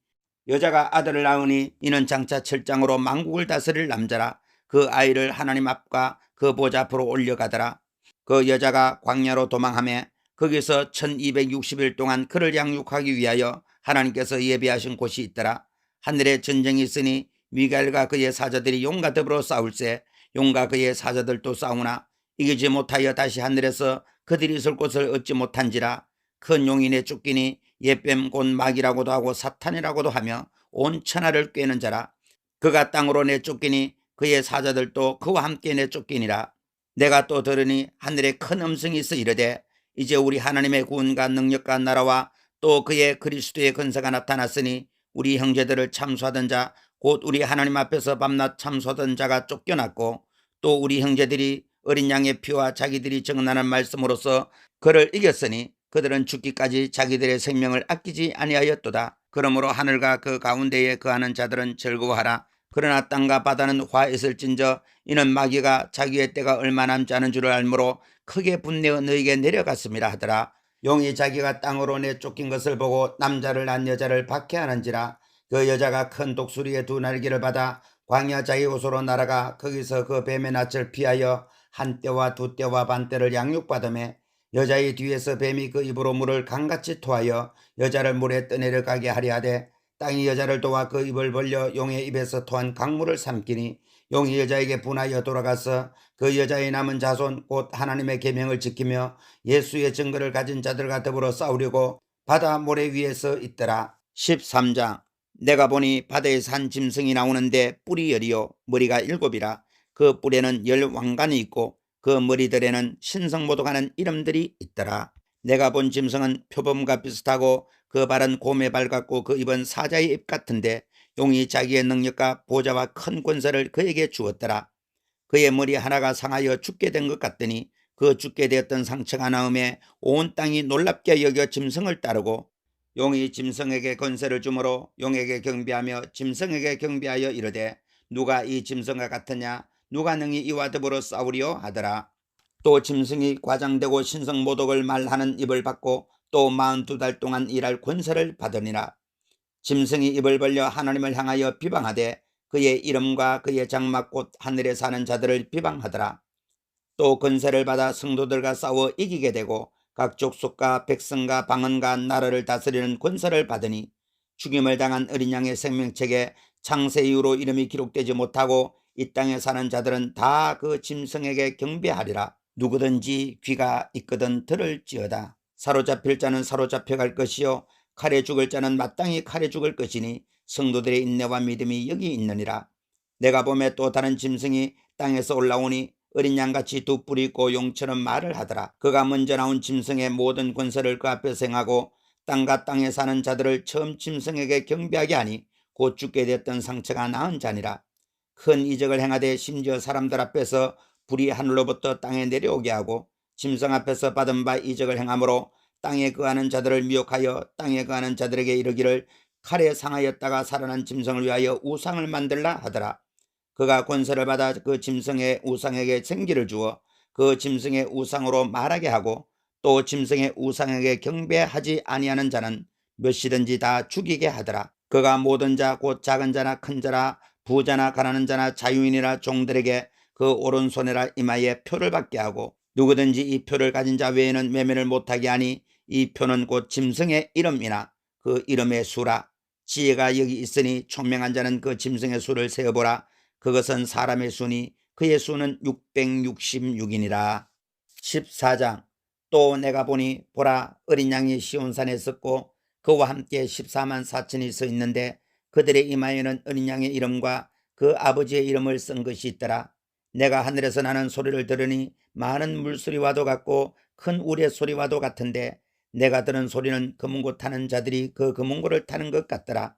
여자가 아들을 낳으니 이는 장차 철장으로 만국을 다스릴 남자라. 그 아이를 하나님 앞과 그 보좌 앞으로 올려가더라. 그 여자가 광야로 도망하며 거기서 1260일 동안 그를 양육하기 위하여 하나님께서 예비하신 곳이 있더라. 하늘에 전쟁이 있으니 미가엘과 그의 사자들이 용과 더불어 싸울세 용과 그의 사자들도 싸우나 이기지 못하여 다시 하늘에서 그들이 있을 곳을 얻지 못한지라. 큰 용이 내쫓기니 옛뱀 곧 마귀라고도 하고 사탄이라고도 하며 온 천하를 꿰는 자라. 그가 땅으로 내쫓기니 그의 사자들도 그와 함께 내쫓기니라. 내가 또 들으니 하늘에 큰 음성이 있어 이르되 이제 우리 하나님의 구원과 능력과 나라와 또 그의 그리스도의 근세가 나타났으니 우리 형제들을 참수하던 자 곧 우리 하나님 앞에서 밤낮 참수하던 자가 쫓겨났고 또 우리 형제들이 어린 양의 피와 자기들이 정하는 말씀으로써 그를 이겼으니 그들은 죽기까지 자기들의 생명을 아끼지 아니하였도다. 그러므로 하늘과 그 가운데에 거하는 자들은 즐거워하라. 그러나 땅과 바다는 화 있을진저 이는 마귀가 자기의 때가 얼마 남지 않은 줄을 알므로 크게 분내어 너에게 내려갔음이라 하더라. 용이 자기가 땅으로 내쫓긴 것을 보고 남자를 낳은 여자를 박해하는지라. 그 여자가 큰 독수리의 2 날개를 받아 광야 자기 곳으로 날아가 거기서 그 뱀의 낯을 피하여 한 떼와 2 떼와 반 떼를 양육받으며 여자의 뒤에서 뱀이 그 입으로 물을 강같이 토하여 여자를 물에 떠내려 가게 하려 하되 땅이 여자를 도와 그 입을 벌려 용의 입에서 토한 강물을 삼키니 용이 여자에게 분하여 돌아가서 그 여자의 남은 자손 곧 하나님의 계명을 지키며 예수의 증거를 가진 자들과 더불어 싸우려고 바다 모래 위에서 있더라. 13장 내가 보니 바다에서 한 짐승이 나오는데 뿔이 10이요 머리가 7이라. 그 뿔에는 10 왕관이 있고 그 머리들에는 신성모독하는 이름들이 있더라. 내가 본 짐승은 표범과 비슷하고 그 발은 곰의 발 같고 그 입은 사자의 입 같은데 용이 자기의 능력과 보좌와 큰 권세를 그에게 주었더라. 그의 머리 하나가 상하여 죽게 된 것 같더니 그 죽게 되었던 상처가 나음에 온 땅이 놀랍게 여겨 짐승을 따르고 용이 짐승에게 권세를 주므로 용에게 경배하며 짐승에게 경배하여 이르되 누가 이 짐승과 같으냐 누가 능히 이와 더불어 싸우리요 하더라. 또 짐승이 과장되고 신성모독을 말하는 입을 받고 또 42달 동안 일할 권세를 받으니라. 짐승이 입을 벌려 하나님을 향하여 비방하되 그의 이름과 그의 장막 곧 하늘에 사는 자들을 비방하더라. 또 권세를 받아 성도들과 싸워 이기게 되고 각 족속과 백성과 방언과 나라를 다스리는 권세를 받으니 죽임을 당한 어린 양의 생명책에 창세 이후로 이름이 기록되지 못하고 이 땅에 사는 자들은 다 그 짐승에게 경배하리라. 누구든지 귀가 있거든 들을지어다. 사로잡힐 자는 사로잡혀 갈 것이요 칼에 죽을 자는 마땅히 칼에 죽을 것이니 성도들의 인내와 믿음이 여기 있느니라. 내가 보매 또 다른 짐승이 땅에서 올라오니 어린 양같이 2 뿔이 있고 용처럼 말을 하더라. 그가 먼저 나온 짐승의 모든 권세를 그 앞에서 행하고 땅과 땅에 사는 자들을 처음 짐승에게 경배하게 하니 곧 죽게 되었던 상처가 나은 자니라. 큰 이적을 행하되 심지어 사람들 앞에서 불이 하늘로부터 땅에 내려오게 하고 짐승 앞에서 받은 바 이적을 행함으로 땅에 거하는 자들을 미혹하여 땅에 거하는 자들에게 이르기를 칼에 상하였다가 살아난 짐승을 위하여 우상을 만들라 하더라. 그가 권세를 받아 그 짐승의 우상에게 생기를 주어 그 짐승의 우상으로 말하게 하고 또 짐승의 우상에게 경배하지 아니하는 자는 몇 시든지 다 죽이게 하더라. 그가 모든 자 곧 작은 자나 큰 자나 부자나 가난한 자나 자유인이나 종들에게 그 오른손이나 이마에 표를 받게 하고 누구든지 이 표를 가진 자 외에는 매매를 못하게 하니 이 표는 곧 짐승의 이름이나 그 이름의 수라. 지혜가 여기 있으니 총명한 자는 그 짐승의 수를 세어보라. 그것은 사람의 수니 그의 수는 666이니라. 14장. 또 내가 보니 보라, 어린 양이 시온산에 섰고 그와 함께 14만 4천이 서 있는데 그들의 이마에는 어린 양의 이름과 그 아버지의 이름을 쓴 것이 있더라. 내가 하늘에서 나는 소리를 들으니 많은 물소리와도 같고 큰 우레 소리와도 같은데 내가 들은 소리는 금은고 타는 자들이 그 금은고를 타는 것 같더라.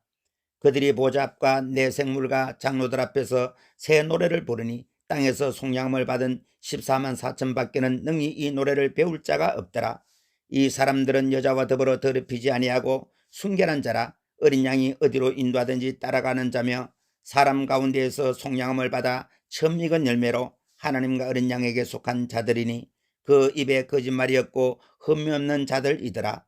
그들이 보좌 앞과 내 생물과 장로들 앞에서 새 노래를 부르니 땅에서 속량을 받은 14만 4천 밖에는 능히 이 노래를 배울 자가 없더라. 이 사람들은 여자와 더불어 더럽히지 아니하고 순결한 자라. 어린 양이 어디로 인도하든지 따라가는 자며 사람 가운데에서 속량을 받아 처음 익은 열매로 하나님과 어린 양에게 속한 자들이니 그 입에 거짓말이 없고 흠이 없는 자들이더라.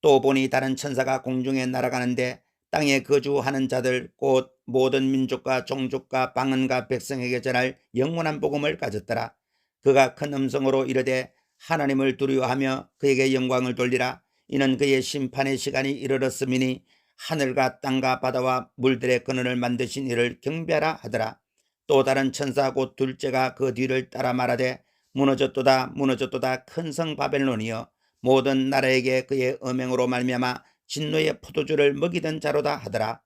또 보니 다른 천사가 공중에 날아가는데 땅에 거주하는 자들 곧 모든 민족과 종족과 방언과 백성에게 전할 영원한 복음을 가졌더라. 그가 큰 음성으로 이르되 하나님을 두려워하며 그에게 영광을 돌리라. 이는 그의 심판의 시간이 이르렀음이니 하늘과 땅과 바다와 물들의 근원을 만드신 이를 경배하라 하더라. 또 다른 천사 곧 둘째가 그 뒤를 따라 말하되 무너졌도다 무너졌도다 큰 성 바벨론이여 모든 나라에게 그의 음행으로 말미암아 진노의 포도주를 먹이던 자로다 하더라.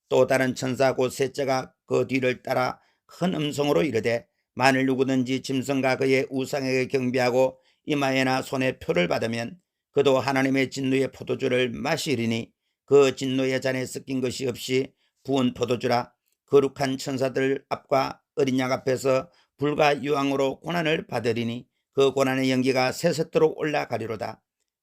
또 다른 천사 곧 셋째가 그 뒤를 따라 큰 음성으로 이르되 만일 누구든지 짐승과 그의 우상에게 경배하고 이마에나 손에 표를 받으면 그도 하나님의 진노의 포도주를 마시리니 그 진노의 잔에 섞인 것이 없이 부은 포도주라. 거룩한 천사들 앞과 어린 양 앞에서 불과 유황으로 고난을 받으리니 그 고난의 연기가 새새도록 올라가리로다.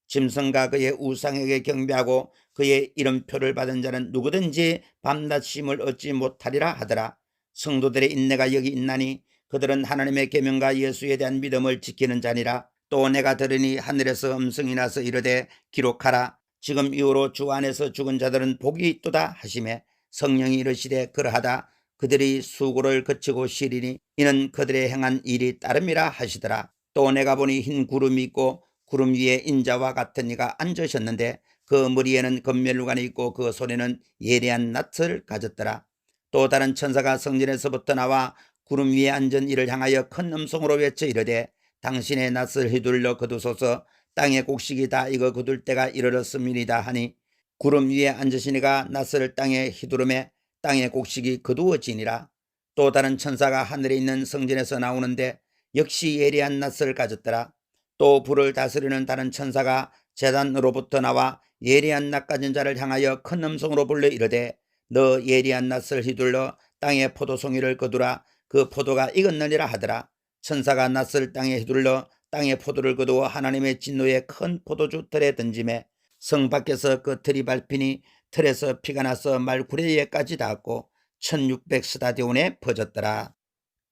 짐승과 그의 우상에게 경배하고 그의 이름표를 받은 자는 누구든지 밤낮 쉼을 얻지 못하리라 하더라. 성도들의 인내가 여기 있나니 그들은 하나님의 계명과 예수에 대한 믿음을 지키는 자니라. 또 내가 들으니 하늘에서 음성이 나서 이르되 기록하라. 지금 이후로 주 안에서 죽은 자들은 복이 있도다 하시매 성령이 이르시되 그러하다. 그들이 수고를 거치고 쉬리니 이는 그들의 행한 일이 따름이라 하시더라. 또 내가 보니 흰 구름이 있고 구름 위에 인자와 같은 이가 앉으셨는데 그 머리에는 검면류관이 있고 그 손에는 예리한 낫을 가졌더라. 또 다른 천사가 성전에서부터 나와 구름 위에 앉은 이를 향하여 큰 음성으로 외쳐 이르되 당신의 낫을 휘둘러 거두소서. 땅의 곡식이 다 익어 거둘 때가 이르렀음이니이다 하니 구름 위에 앉으신 이가 낫을 땅에 휘두르매 땅의 곡식이 거두어지니라. 또 다른 천사가 하늘에 있는 성전에서 나오는데 역시 예리한 낫을 가졌더라. 또 불을 다스리는 다른 천사가 제단으로부터 나와 예리한 낫 가진 자를 향하여 큰 음성으로 불러 이르되 너 예리한 낫을 휘둘러 땅의 포도송이를 거두라. 그 포도가 익었느니라 하더라. 천사가 낫을 땅에 휘둘러 땅의 포도를 거두어 하나님의 진노의 큰 포도주 틀에 던지매 성 밖에서 그 틀이 밟히니 틀에서 피가 나서 말구레에까지 닿았고 1600스타디온에 퍼졌더라.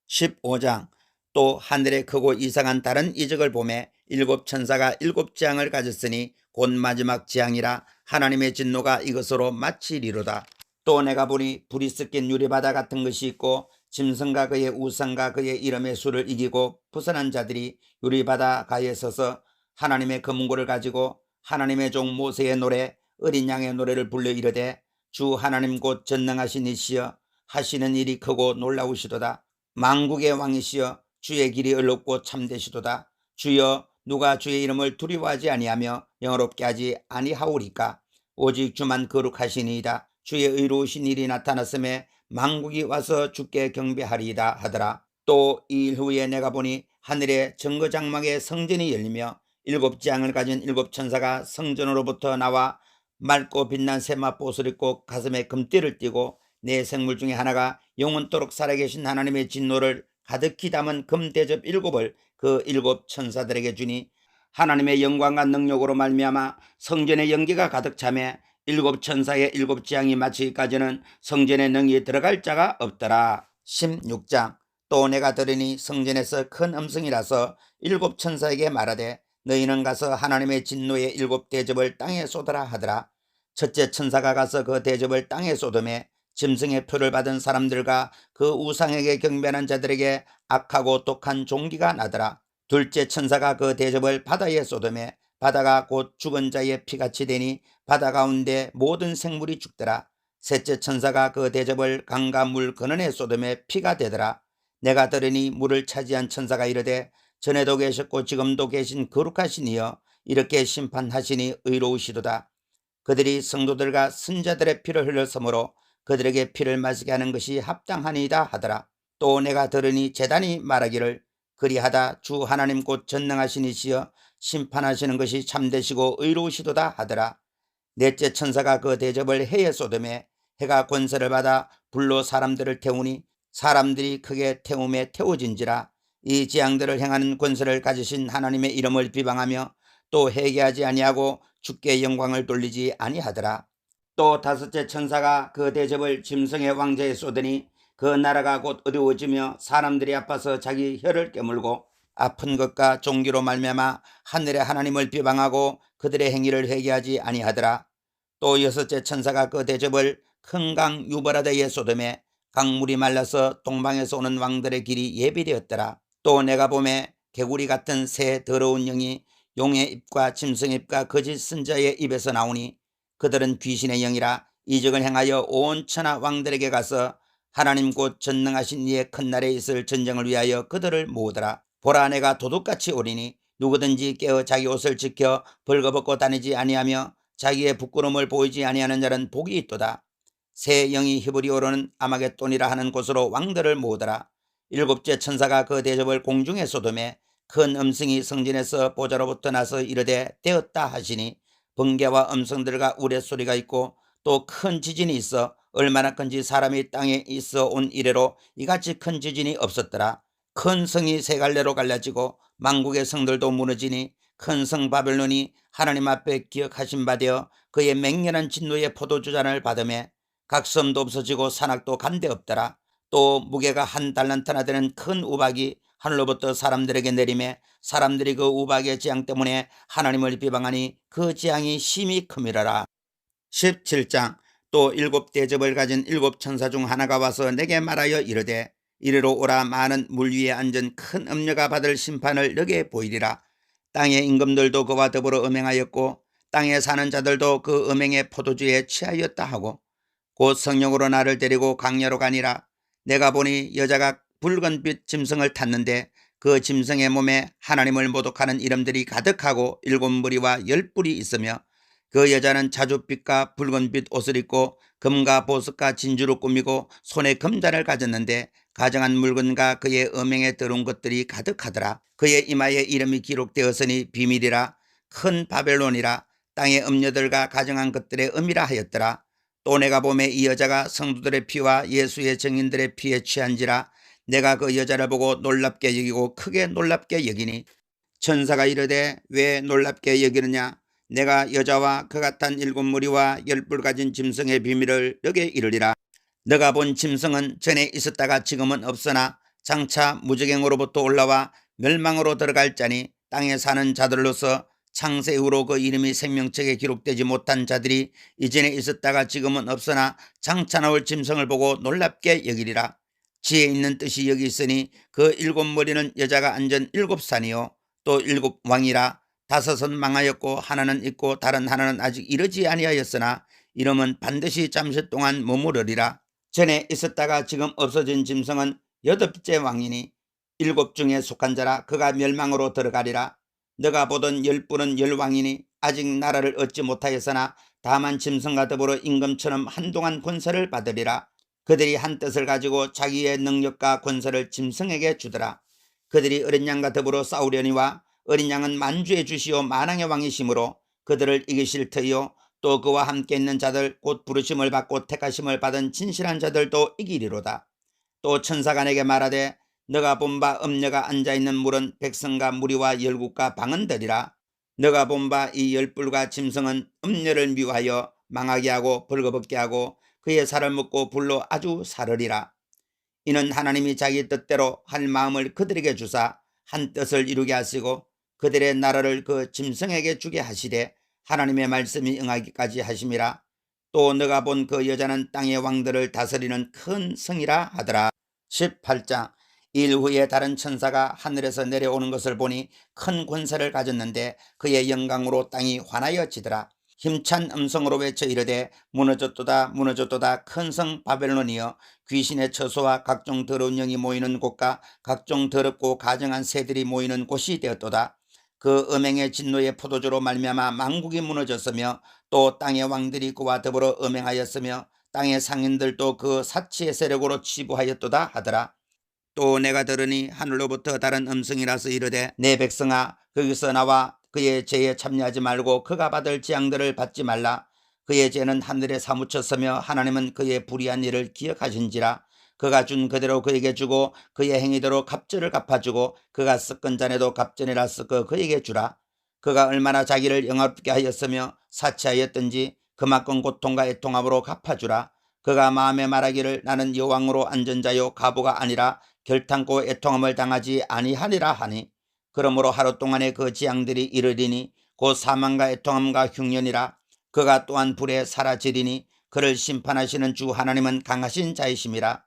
15장. 또 하늘에 크고 이상한 다른 이적을 보매 일곱 천사가 일곱 재앙을 가졌으니 곧 마지막 재앙이라. 하나님의 진노가 이것으로 마치리로다. 또 내가 보니 불이 섞인 유리바다 같은 것이 있고 짐승과 그의 우상과 그의 이름의 수를 이기고 부선한 자들이 유리바다 가에 서서 하나님의 검은고를 가지고 하나님의 종 모세의 노래 어린 양의 노래를 불러 이르되 주 하나님 곧 전능하신 이시여 하시는 일이 크고 놀라우시도다. 만국의 왕이시여 주의 길이 의롭고 참되시도다. 주여 누가 주의 이름을 두려워하지 아니하며 영어롭게 하지 아니하오리까. 오직 주만 거룩하시니이다. 주의 의로우신 일이 나타났음에 만국이 와서 주께 경배하리이다 하더라. 또 이 일 후에 내가 보니 하늘에 정거장막의 성전이 열리며 일곱 지향을 가진 일곱 천사가 성전으로부터 나와 맑고 빛난 세마포옷을 입고 가슴에 금띠를 띠고 네 생물 중에 하나가 영원토록 살아계신 하나님의 진노를 가득히 담은 금대접 일곱을 그 일곱 천사들에게 주니 하나님의 영광과 능력으로 말미암아 성전의 연기가 가득 차매 일곱 천사의 일곱 지향이 마치기까지는 성전에 능히 들어갈 자가 없더라. 16장. 또 내가 들으니 성전에서 큰 음성이라서 일곱 천사에게 말하되 너희는 가서 하나님의 진노의 일곱 대접을 땅에 쏟으라 하더라. 첫째 천사가 가서 그 대접을 땅에 쏟음에 짐승의 표를 받은 사람들과 그 우상에게 경배하는 자들에게 악하고 독한 종기가 나더라. 둘째 천사가 그 대접을 바다에 쏟음에 바다가 곧 죽은 자의 피같이 되니 바다 가운데 모든 생물이 죽더라. 셋째 천사가 그 대접을 강과 물 근원에 쏟음에 피가 되더라. 내가 들으니 물을 차지한 천사가 이르되 전에도 계셨고 지금도 계신 거룩하신 이여 이렇게 심판하시니 의로우시도다. 그들이 성도들과 선자들의 피를 흘렸으므로 그들에게 피를 마시게 하는 것이 합당하니이다 하더라. 또 내가 들으니 제단이 말하기를 그리하다 주 하나님 곧 전능하신 이시여 심판하시는 것이 참되시고 의로우시도다 하더라. 넷째 천사가 그 대접을 해에 쏟음에 해가 권세를 받아 불로 사람들을 태우니 사람들이 크게 태움에 태워진지라. 이 재앙들을 행하는 권세를 가지신 하나님의 이름을 비방하며 또 회개하지 아니하고 주께 영광을 돌리지 아니하더라. 또 다섯째 천사가 그 대접을 짐승의 왕자에 쏟으니 그 나라가 곧 어두워지며 사람들이 아파서 자기 혀를 깨물고 아픈 것과 종기로 말미암아 하늘의 하나님을 비방하고 그들의 행위를 회개하지 아니하더라. 또 여섯째 천사가 그 대접을 큰 강 유브라데에 쏟음에 강물이 말라서 동방에서 오는 왕들의 길이 예비되었더라. 또 내가 보매 개구리 같은 새 더러운 영이 용의 입과 짐승의 입과 거짓 선자의 입에서 나오니 그들은 귀신의 영이라 이적을 행하여 온 천하 왕들에게 가서 하나님 곧 전능하신 이의 큰 날에 있을 전쟁을 위하여 그들을 모으더라. 보라 내가 도둑같이 오리니 누구든지 깨어 자기 옷을 지켜 벌거벗고 다니지 아니하며 자기의 부끄러움을 보이지 아니하는 자는 복이 있도다. 새 영이 히브리어로는 아마겟돈이라 하는 곳으로 왕들을 모으더라. 일곱째 천사가 그 대접을 공중에 쏟음에 큰 음성이 성전에서 보좌로부터 나서 이르되 되었다 하시니 번개와 음성들과 우레소리가 있고 또 큰 지진이 있어 얼마나 큰지 사람이 땅에 있어 온 이래로 이같이 큰 지진이 없었더라. 큰 성이 세 갈래로 갈라지고 만국의 성들도 무너지니 큰 성 바벨론이 하나님 앞에 기억하신 바 되어 그의 맹렬한 진노의 포도주잔을 받음에 각 섬도 없어지고 산악도 간데 없더라. 또 무게가 한 달란트나 되는 큰 우박이 하늘로부터 사람들에게 내림에 사람들이 그 우박의 재앙 때문에 하나님을 비방하니 그 재앙이 심히 큼이라라. 17장. 또 일곱 대접을 가진 일곱 천사 중 하나가 와서 내게 말하여 이르되 이리로 오라. 많은 물 위에 앉은 큰 음녀가 받을 심판을 너게 보이리라. 땅의 임금들도 그와 더불어 음행하였고 땅에 사는 자들도 그 음행의 포도주에 취하였다 하고 곧 성령으로 나를 데리고 강야로 가니라. 내가 보니 여자가 붉은빛 짐승을 탔는데 그 짐승의 몸에 하나님을 모독하는 이름들이 가득하고 일곱 무리와 열 뿔이 있으며 그 여자는 자줏빛과 붉은빛 옷을 입고 금과 보석과 진주로 꾸미고 손에 금잔을 가졌는데 가정한 물건과 그의 음행에 들어온 것들이 가득하더라. 그의 이마에 이름이 기록되었으니 비밀이라 큰 바벨론이라 땅의 음녀들과 가정한 것들의 음이라 하였더라. 또 내가 보매 이 여자가 성도들의 피와 예수의 증인들의 피에 취한지라. 내가 그 여자를 보고 놀랍게 여기고 크게 놀랍게 여기니 천사가 이르되 왜 놀랍게 여기느냐. 내가 여자와 그가 탄 일곱 무리와 열 뿔 가진 짐승의 비밀을 너게 이르리라. 너가 본 짐승은 전에 있었다가 지금은 없으나 장차 무저갱으로부터 올라와 멸망으로 들어갈 자니 땅에 사는 자들로서 창세 이후로 그 이름이 생명책에 기록되지 못한 자들이 이전에 있었다가 지금은 없으나 장차 나올 짐승을 보고 놀랍게 여기리라. 지혜 있는 뜻이 여기 있으니 그 일곱 머리는 여자가 앉은 일곱 산이요 또 일곱 왕이라. 다섯은 망하였고 하나는 있고 다른 하나는 아직 이르지 아니하였으나 이름은 반드시 잠시 동안 머무르리라. 전에 있었다가 지금 없어진 짐승은 여덟째 왕이니 일곱 중에 속한 자라. 그가 멸망으로 들어가리라. 너가 보던 열 뿔은 열 왕이니 아직 나라를 얻지 못하였으나 다만 짐승과 더불어 임금처럼 한동안 권세를 받으리라. 그들이 한 뜻을 가지고 자기의 능력과 권세를 짐승에게 주더라. 그들이 어린 양과 더불어 싸우려니와 어린 양은 만주의 주시오 만왕의 왕이시므로 그들을 이기실 터이요 또 그와 함께 있는 자들 곧 부르심을 받고 택하심을 받은 진실한 자들도 이기리로다. 또 천사가 내게 말하되 너가 본 바 음녀가 앉아있는 물은 백성과 무리와 열국과 방언들이라. 너가 본 바 이 열불과 짐승은 음녀를 미워하여 망하게 하고 벌거벗게 하고 그의 살을 먹고 불로 아주 사르리라. 이는 하나님이 자기 뜻대로 할 마음을 그들에게 주사 한 뜻을 이루게 하시고 그들의 나라를 그 짐승에게 주게 하시되 하나님의 말씀이 응하기까지 하심이라. 또 너가 본 그 여자는 땅의 왕들을 다스리는 큰 성이라 하더라. 18장. 일 후에 다른 천사가 하늘에서 내려오는 것을 보니 큰 권세를 가졌는데 그의 영광으로 땅이 환하여지더라. 힘찬 음성으로 외쳐 이르되 무너졌도다 무너졌도다 큰 성 바벨론이여 귀신의 처소와 각종 더러운 영이 모이는 곳과 각종 더럽고 가증한 새들이 모이는 곳이 되었도다. 그 음행의 진노의 포도주로 말미암아 만국이 무너졌으며 또 땅의 왕들이 그와 더불어 음행하였으며 땅의 상인들도 그 사치의 세력으로 치부하였도다 하더라. 또 내가 들으니 하늘로부터 다른 음성이라서 이르되 내 백성아 거기서 나와 그의 죄에 참여하지 말고 그가 받을 재앙들을 받지 말라. 그의 죄는 하늘에 사무쳤으며 하나님은 그의 불의한 일을 기억하신지라. 그가 준 그대로 그에게 주고 그의 행위대로 갑절을 갚아주고 그가 섞은 잔에도 갑절이라 섞어 그에게 주라. 그가 얼마나 자기를 영화롭게 하였으며 사치하였든지 그만큼 고통과 애통함으로 갚아주라. 그가 마음에 말하기를 나는 여왕으로 앉은 자요 가부가 아니라 결탄코 애통함을 당하지 아니하리라 하니 그러므로 하루 동안에 그 재앙들이 이르리니 곧 사망과 애통함과 흉년이라. 그가 또한 불에 사라지리니 그를 심판하시는 주 하나님은 강하신 자이심이라.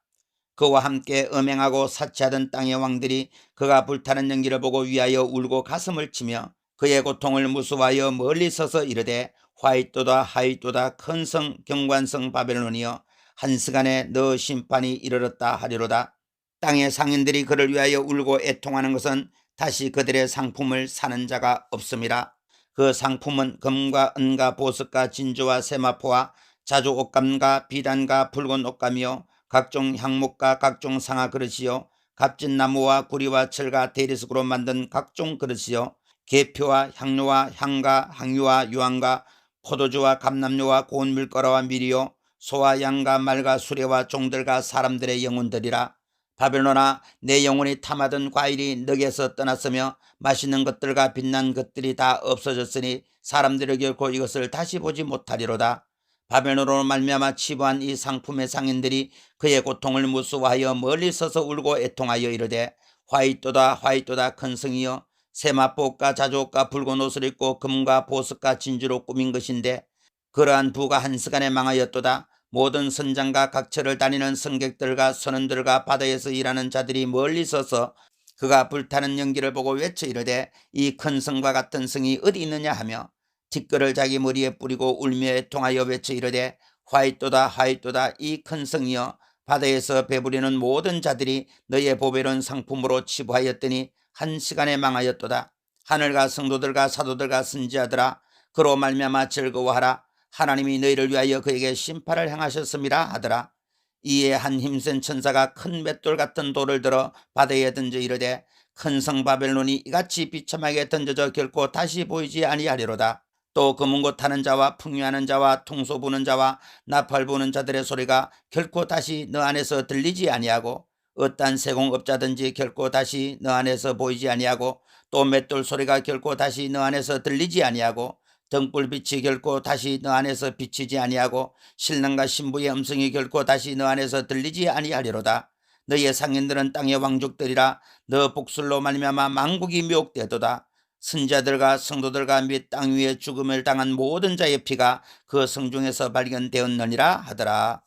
그와 함께 음행하고 사치하던 땅의 왕들이 그가 불타는 연기를 보고 위하여 울고 가슴을 치며 그의 고통을 무수하여 멀리 서서 이르되 화이또다 하이또다 큰 성 경관성 바벨론이여 한시간에 너 심판이 이르렀다 하리로다. 땅의 상인들이 그를 위하여 울고 애통하는 것은 다시 그들의 상품을 사는 자가 없음이라. 그 상품은 금과 은과 보석과 진주와 세마포와 자주 옷감과 비단과 붉은 옷감이요 각종 향목과 각종 상아 그릇이요 값진 나무와 구리와 철과 대리석으로 만든 각종 그릇이요 계표와 향료와 향과 항유와 유황과 포도주와 감람류와 고운 밀가루와 밀이요 소와 양과 말과 수레와 종들과 사람들의 영혼들이라. 바벨론아 내 영혼이 탐하던 과일이 너에게서 떠났으며 맛있는 것들과 빛난 것들이 다 없어졌으니 사람들이 결코 이것을 다시 보지 못하리로다. 바벨론으로 말미암아 치부한 이 상품의 상인들이 그의 고통을 무수하여 멀리 서서 울고 애통하여 이르되 화이또다 화이또다 큰 성이여 세마포옷과 자주옷과 붉은 옷을 입고 금과 보석과 진주로 꾸민 것인데 그러한 부가 한시간에 망하였도다. 모든 선장과 각처를 다니는 승객들과 선원들과 바다에서 일하는 자들이 멀리 서서 그가 불타는 연기를 보고 외쳐 이르되 이 큰 성과 같은 성이 어디 있느냐 하며 티끌을 자기 머리에 뿌리고 울며 애통하여 외쳐 이르되 화이또다 화이또다 이 큰 성이여 바다에서 배부리는 모든 자들이 너의 보배로운 상품으로 치부하였더니 한시간에 망하였도다. 하늘과 성도들과 사도들과 선지자들아 그로 말미암아 즐거워하라. 하나님이 너희를 위하여 그에게 심판을 행하셨음이라 하더라. 이에 한 힘센 천사가 큰 맷돌 같은 돌을 들어 바다에 던져 이르되 큰 성 바벨론이 이같이 비참하게 던져져 결코 다시 보이지 아니하리로다. 또 검은 고 타는 자와 풍요하는 자와 통소 부는 자와 나팔 부는 자들의 소리가 결코 다시 너 안에서 들리지 아니하고 어떠한 세공업자든지 결코 다시 너 안에서 보이지 아니하고 또 맷돌 소리가 결코 다시 너 안에서 들리지 아니하고 등불빛이 결코 다시 너 안에서 비치지 아니하고 신랑과 신부의 음성이 결코 다시 너 안에서 들리지 아니하리로다. 너의 상인들은 땅의 왕족들이라. 너 복술로 말미암아 만국이 미혹되도다. 선자들과 성도들과 및 땅 위에 죽음을 당한 모든 자의 피가 그 성중에서 발견되었느니라 하더라.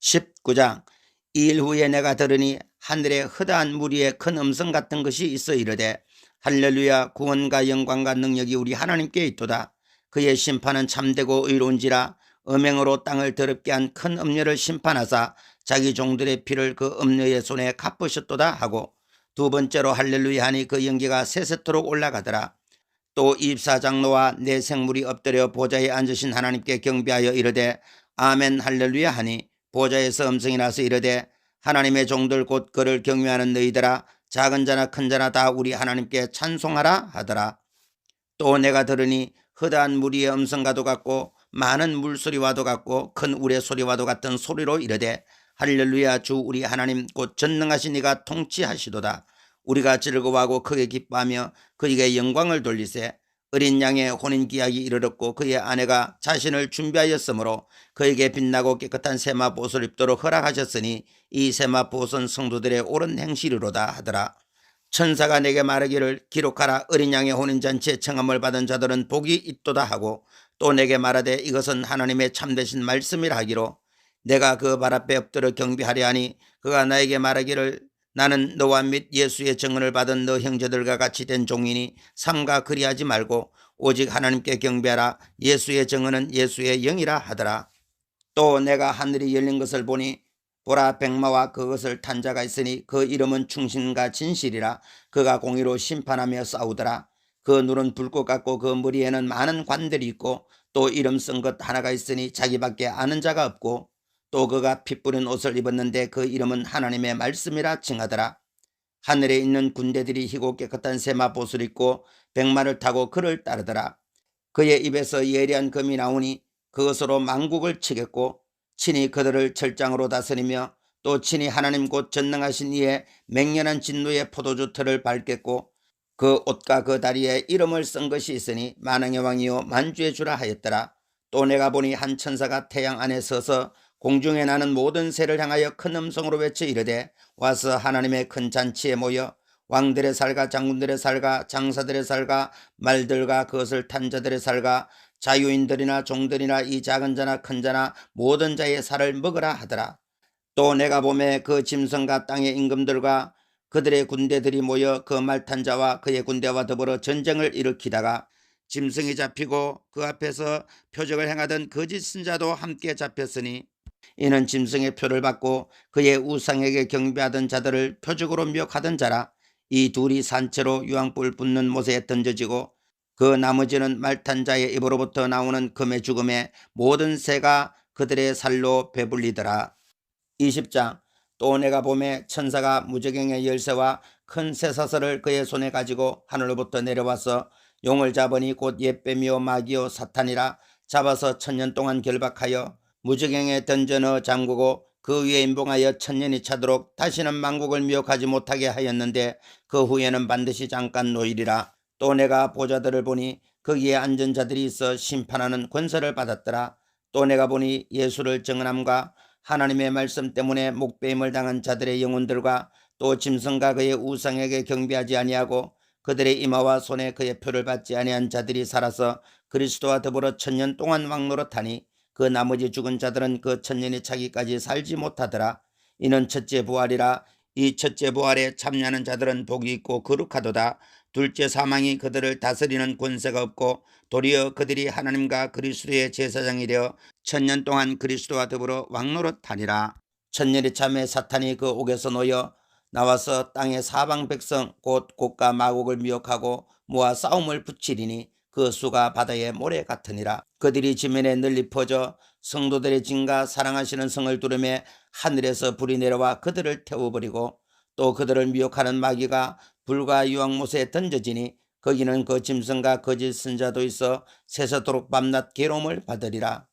19장. 이 일 후에 내가 들으니 하늘에 허다한 무리의 큰 음성 같은 것이 있어 이르되 할렐루야 구원과 영광과 능력이 우리 하나님께 있도다. 그의 심판은 참되고 의로운지라. 음행으로 땅을 더럽게 한 큰 음녀를 심판하사 자기 종들의 피를 그 음녀의 손에 갚으셨도다 하고 두 번째로 할렐루야 하니 그 연기가 세세토록 올라가더라. 또 24장로와 네 생물이 엎드려 보좌에 앉으신 하나님께 경배하여 이르되 아멘 할렐루야 하니 보좌에서 음성이 나서 이르되 하나님의 종들 곧 그를 경외하는 너희들아 작은 자나 큰 자나 다 우리 하나님께 찬송하라 하더라. 또 내가 들으니 허다한 무리의 음성과도 같고 많은 물소리와도 같고 큰 우레 소리와도 같은 소리로 이르되 할렐루야, 주 우리 하나님 곧 전능하신 이가 통치하시도다. 우리가 즐거워하고 크게 기뻐하며 그에게 영광을 돌리세. 어린 양의 혼인기약이 이르렀고 그의 아내가 자신을 준비하였으므로 그에게 빛나고 깨끗한 세마보옷을 입도록 허락하셨으니 이 세마보옷은 성도들의 옳은 행실이로다 하더라. 천사가 내게 말하기를 기록하라. 어린 양의 혼인잔치에 청함을 받은 자들은 복이 있도다 하고, 또 내게 말하되 이것은 하나님의 참되신 말씀이라 하기로, 내가 그 발 앞에 엎드려 경배하려 하니 그가 나에게 말하기를 나는 너와 및 예수의 증언을 받은 너 형제들과 같이 된 종이니 삼가 그리하지 말고 오직 하나님께 경배하라. 예수의 증언은 예수의 영이라 하더라. 또 내가 하늘이 열린 것을 보니 보라, 백마와 그것을 탄 자가 있으니 그 이름은 충신과 진실이라. 그가 공의로 심판하며 싸우더라. 그 눈은 불꽃 같고 그 머리에는 많은 관들이 있고 또 이름 쓴 것 하나가 있으니 자기밖에 아는 자가 없고, 또 그가 피 뿌린 옷을 입었는데 그 이름은 하나님의 말씀이라 칭하더라. 하늘에 있는 군대들이 희고 깨끗한 세마봇을 입고 백마를 타고 그를 따르더라. 그의 입에서 예리한 검이 나오니 그것으로 만국을 치겠고 친히 그들을 철장으로 다스리며 또 친히 하나님 곧 전능하신 이의 맹렬한 진노의 포도주 틀을 밟겠고 그 옷과 그 다리에 이름을 쓴 것이 있으니 만왕의 왕이요 만주의 주라 하였더라. 또 내가 보니 한 천사가 태양 안에 서서 공중에 나는 모든 새를 향하여 큰 음성으로 외쳐 이르되 와서 하나님의 큰 잔치에 모여 왕들의 살과 장군들의 살과 장사들의 살과 말들과 그것을 탄 자들의 살과 자유인들이나 종들이나 이 작은 자나 큰 자나 모든 자의 살을 먹으라 하더라. 또 내가 보매 그 짐승과 땅의 임금들과 그들의 군대들이 모여 그 말 탄 자와 그의 군대와 더불어 전쟁을 일으키다가 짐승이 잡히고 그 앞에서 표적을 행하던 거짓 선자도 함께 잡혔으니 이는 짐승의 표를 받고 그의 우상에게 경배하던 자들을 표적으로 미혹하던 자라. 이 둘이 산채로 유황불 붙는 못에 던져지고 그 나머지는 말탄 자의 입으로부터 나오는 금의 죽음에 모든 새가 그들의 살로 배불리더라. 20장. 또 내가 보매 천사가 무저갱의 열쇠와 큰 쇠사슬을 그의 손에 가지고 하늘로부터 내려와서 용을 잡으니 곧 옛뱀이요 마귀요 사탄이라. 잡아서 1000년 동안 결박하여 무저갱에 던져 넣어 잠그고 그 위에 임봉하여 1000년이 차도록 다시는 만국을 미혹하지 못하게 하였는데 그 후에는 반드시 잠깐 노일이라. 또 내가 보좌들을 보니 거기에 앉은 자들이 있어 심판하는 권세를 받았더라. 또 내가 보니 예수를 증언함과 하나님의 말씀 때문에 목배임을 당한 자들의 영혼들과 또 짐승과 그의 우상에게 경배하지 아니하고 그들의 이마와 손에 그의 표를 받지 아니한 자들이 살아서 그리스도와 더불어 1000년 동안 왕노릇하니 그 나머지 죽은 자들은 그 1000년이 차기까지 살지 못하더라. 이는 첫째 부활이라. 이 첫째 부활에 참여하는 자들은 복이 있고 거룩하도다. 둘째 사망이 그들을 다스리는 권세가 없고 도리어 그들이 하나님과 그리스도의 제사장이 되어 1000년 동안 그리스도와 더불어 왕노릇하니라. 1000년이 참에 사탄이 그 옥에서 놓여 나와서 땅의 사방 백성 곧 곡과 마곡을 미혹하고 모아 싸움을 붙이리니 그 수가 바다의 모래 같으니라. 그들이 지면에 널리 퍼져 성도들의 진과 사랑하시는 성을 두르매 하늘에서 불이 내려와 그들을 태워버리고 또 그들을 미혹하는 마귀가 불과 유황못에 던져지니 거기는 그 짐승과 거짓 선자도 있어 세세토록 밤낮 괴로움을 받으리라.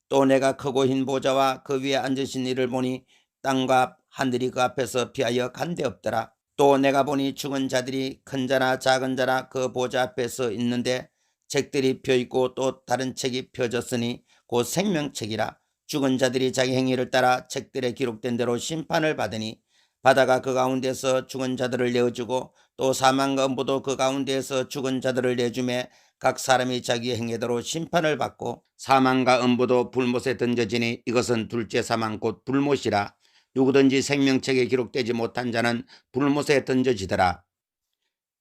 또 내가 크고 흰 보좌와 그 위에 앉으신 이를 보니 땅과 하늘이 그 앞에서 피하여 간데 없더라. 또 내가 보니 죽은 자들이 큰 자나 작은 자나 그 보좌 앞에 서 있는데 책들이 펴있고 또 다른 책이 펴졌으니 곧 생명책이라. 죽은 자들이 자기 행위를 따라 책들에 기록된 대로 심판을 받으니 바다가 그 가운데서 죽은 자들을 내어주고 또 사망과 음부도 그 가운데에서 죽은 자들을 내주매 각 사람이 자기 행위대로 심판을 받고 사망과 음부도 불못에 던져지니 이것은 둘째 사망 곧 불못이라. 누구든지 생명책에 기록되지 못한 자는 불못에 던져지더라.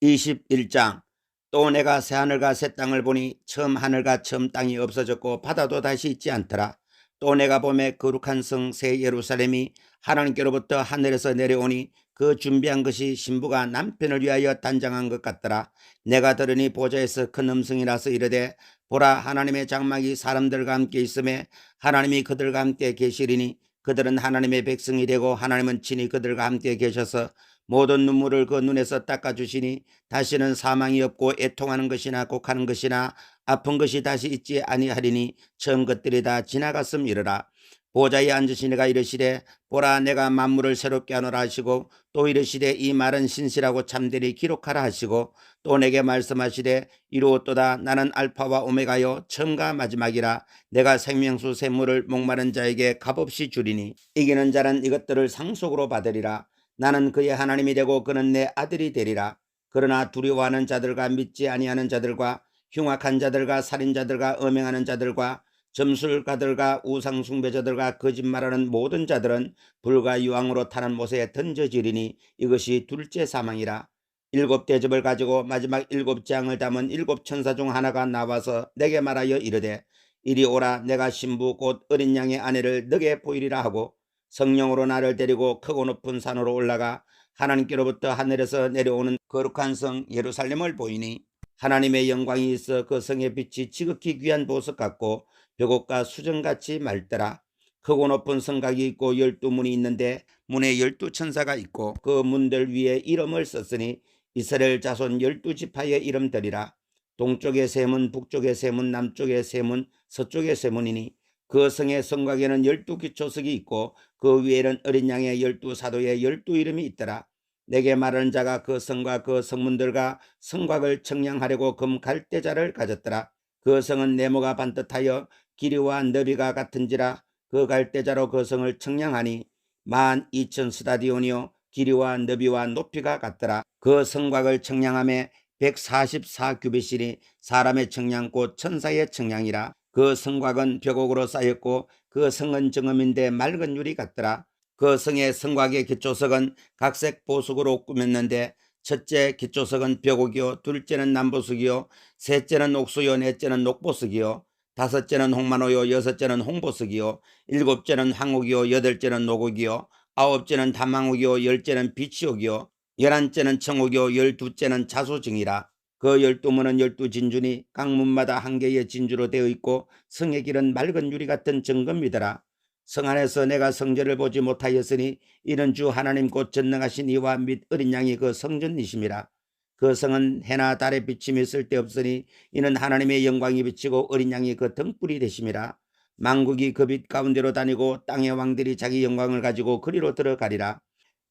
21장. 또 내가 새 하늘과 새 땅을 보니 처음 하늘과 처음 땅이 없어졌고 바다도 다시 있지 않더라. 또 내가 보매 거룩한 성 새 예루살렘이 하나님께로부터 하늘에서 내려오니 그 준비한 것이 신부가 남편을 위하여 단장한 것 같더라. 내가 들으니 보좌에서 큰 음성이 나서 이르되 보라, 하나님의 장막이 사람들과 함께 있음에 하나님이 그들과 함께 계시리니 그들은 하나님의 백성이 되고 하나님은 친히 그들과 함께 계셔서 모든 눈물을 그 눈에서 닦아주시니 다시는 사망이 없고 애통하는 것이나 곡하는 것이나 아픈 것이 다시 있지 아니하리니 처음 것들이 다 지나갔음이러라. 보좌에 앉으신 이가 이르시되 보라 내가 만물을 새롭게 하노라 하시고 또 이르시되 이 말은 신실하고 참되리 기록하라 하시고 또 내게 말씀하시되 이루었도다. 나는 알파와 오메가요 처음과 마지막이라. 내가 생명수 샘물을 목마른 자에게 값없이 주리니 이기는 자는 이것들을 상속으로 받으리라. 나는 그의 하나님이 되고 그는 내 아들이 되리라. 그러나 두려워하는 자들과 믿지 아니하는 자들과 흉악한 자들과 살인자들과 음행하는 자들과 점술가들과 우상숭배자들과 거짓말하는 모든 자들은 불과 유황으로 타는 못에 던져지리니 이것이 둘째 사망이라. 일곱 대접을 가지고 마지막 일곱 재앙을 담은 일곱 천사 중 하나가 나와서 내게 말하여 이르되 이리 오라. 내가 신부 곧 어린 양의 아내를 너게 보이리라 하고 성령으로 나를 데리고 크고 높은 산으로 올라가 하나님께로부터 하늘에서 내려오는 거룩한 성 예루살렘을 보이니 하나님의 영광이 있어 그 성의 빛이 지극히 귀한 보석 같고 벽옥과 수정같이 맑더라. 크고 높은 성곽이 있고 12문이 있는데 문에 12천사가 있고 그 문들 위에 이름을 썼으니 이스라엘 자손 12지파의 이름들이라. 동쪽의 세 문, 북쪽의 세 문, 남쪽의 세 문, 서쪽의 세 문이니 그 성의 성곽에는 12기초석이 있고 그 위에는 어린 양의 12사도의 12이름이 있더라. 내게 말하는 자가 그 성과 그 성문들과 성곽을 청량하려고 금 갈대자를 가졌더라. 그 성은 네모가 반듯하여 길이와 너비가 같은지라. 그 갈대자로 그 성을 청량하니 12,000스타디온이요 길이와 너비와 높이가 같더라. 그 성곽을 청량함에 144규빗이니 사람의 청량 곧 천사의 청량이라. 그 성곽은 벽옥으로 쌓였고 그 성은 정음인데 맑은 유리 같더라. 그 성의 성곽의 기초석은 각색 보석으로 꾸몄는데 첫째 기초석은 벽옥이요 둘째는 남보석이요 셋째는 옥수요 넷째는 녹보석이요 다섯째는 홍만호요 여섯째는 홍보석이요 일곱째는 황옥이요 여덟째는 노곡이요 아홉째는 담황옥이요 열째는 비치옥이요 열한째는 청옥이요 열두째는 자소증이라. 그 12문은 12진주니 각 문마다 한 개의 진주로 되어 있고 성의 길은 맑은 유리 같은 정금이더라. 성 안에서 내가 성전을 보지 못하였으니 이는 주 하나님 곧 전능하신 이와 및 어린 양이 그 성전이심이라. 그 성은 해나 달의 비침이 쓸데없으니 이는 하나님의 영광이 비치고 어린 양이 그 등불이 되심이라. 만국이 그 빛 가운데로 다니고 땅의 왕들이 자기 영광을 가지고 그리로 들어가리라.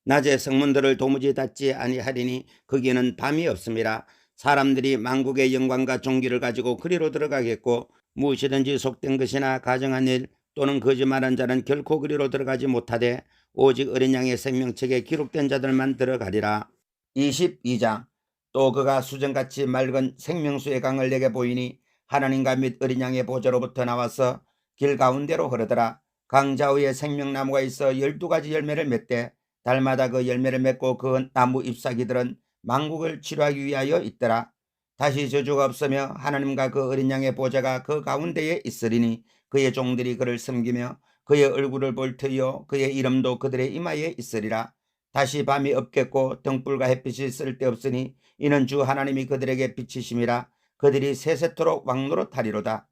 낮에 성문들을 도무지 닫지 아니하리니 거기에는 밤이 없음이라. 사람들이 만국의 영광과 존귀를 가지고 그리로 들어가겠고 무엇이든지 속된 것이나 가정한 일 또는 거짓말한 자는 결코 그리로 들어가지 못하되 오직 어린 양의 생명책에 기록된 자들만 들어가리라. 22장. 또 그가 수정같이 맑은 생명수의 강을 내게 보이니 하나님과 및 어린 양의 보좌로부터 나와서 길 가운데로 흐르더라. 강 좌우에 생명나무가 있어 12가지 열매를 맺되 달마다 그 열매를 맺고 그 나무 잎사귀들은 만국을 치료하기 위하여 있더라. 다시 저주가 없으며 하나님과 그 어린 양의 보좌가 그 가운데에 있으리니 그의 종들이 그를 섬기며 그의 얼굴을 볼 터이요 그의 이름도 그들의 이마에 있으리라. 다시 밤이 없겠고 등불과 햇빛이 쓸데없으니 이는 주 하나님이 그들에게 비치심이라. 그들이 세세토록 왕노릇하리로다.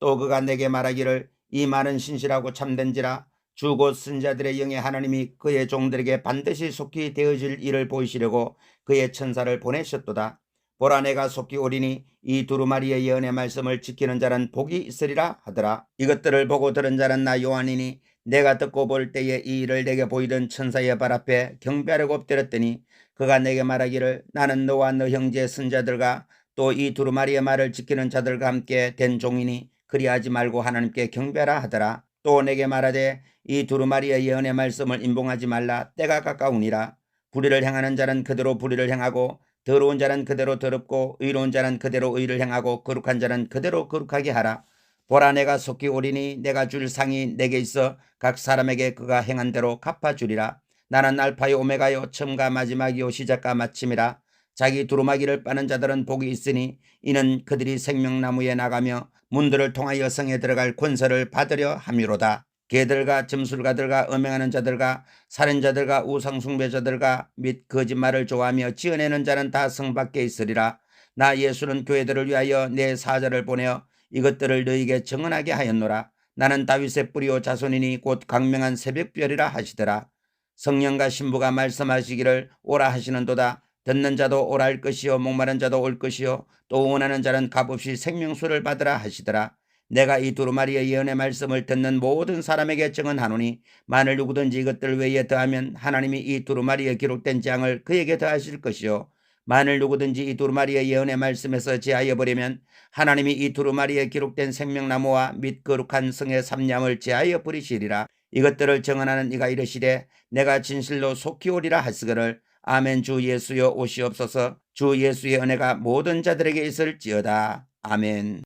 또 그가 내게 말하기를 이 말은 신실하고 참된지라. 주 곧 선지자들의 영의 하나님이 그의 종들에게 반드시 속히 되어질 일을 보이시려고 그의 천사를 보내셨도다. 보라 내가 속히 오리니 이 두루마리의 예언의 말씀을 지키는 자는 복이 있으리라 하더라. 이것들을 보고 들은 자는 나 요한이니 내가 듣고 볼 때에 이 일을 내게 보이던 천사의 발 앞에 경배하려고 엎드렸더니 그가 내게 말하기를 나는 너와 너 형제 선자들과 또 이 두루마리의 말을 지키는 자들과 함께 된 종이니 그리하지 말고 하나님께 경배하라 하더라. 또 내게 말하되 이 두루마리의 예언의 말씀을 임봉하지 말라. 때가 가까우니라. 불의를 행하는 자는 그대로 불의를 행하고 더러운 자는 그대로 더럽고 의로운 자는 그대로 의를 행하고 거룩한 자는 그대로 거룩하게 하라. 보라 내가 속히 오리니 내가 줄 상이 내게 있어 각 사람에게 그가 행한 대로 갚아주리라. 나는 알파요 오메가요 처음과 마지막이요 시작과 마침이라. 자기 두루마기를 빠는 자들은 복이 있으니 이는 그들이 생명나무에 나가며 문들을 통하여 성에 들어갈 권세를 받으려 함이로다. 개들과 점술가들과 음행하는 자들과 살인자들과 우상숭배자들과 및 거짓말을 좋아하며 지어내는 자는 다 성 밖에 있으리라. 나 예수는 교회들을 위하여 내 사자를 보내어 이것들을 너희에게 정언하게 하였노라. 나는 다윗의 뿌리요 자손이니 곧 광명한 새벽별이라 하시더라. 성령과 신부가 말씀하시기를 오라 하시는도다. 듣는 자도 오라 할 것이요 목마른 자도 올 것이요 또 원하는 자는 값없이 생명수를 받으라 하시더라. 내가 이 두루마리의 예언의 말씀을 듣는 모든 사람에게 증언하노니 만일 누구든지 이것들 외에 더하면 하나님이 이 두루마리에 기록된 재앙을 그에게 더하실 것이요 만일 누구든지 이 두루마리의 예언의 말씀에서 제하여 버리면 하나님이 이 두루마리에 기록된 생명나무와 및 거룩한 성의 삼념을 제하여 버리시리라. 이것들을 증언하는 이가 이르시되 내가 진실로 속히 오리라 하시거늘 아멘. 주 예수여 오시옵소서. 주 예수의 은혜가 모든 자들에게 있을지어다. 아멘.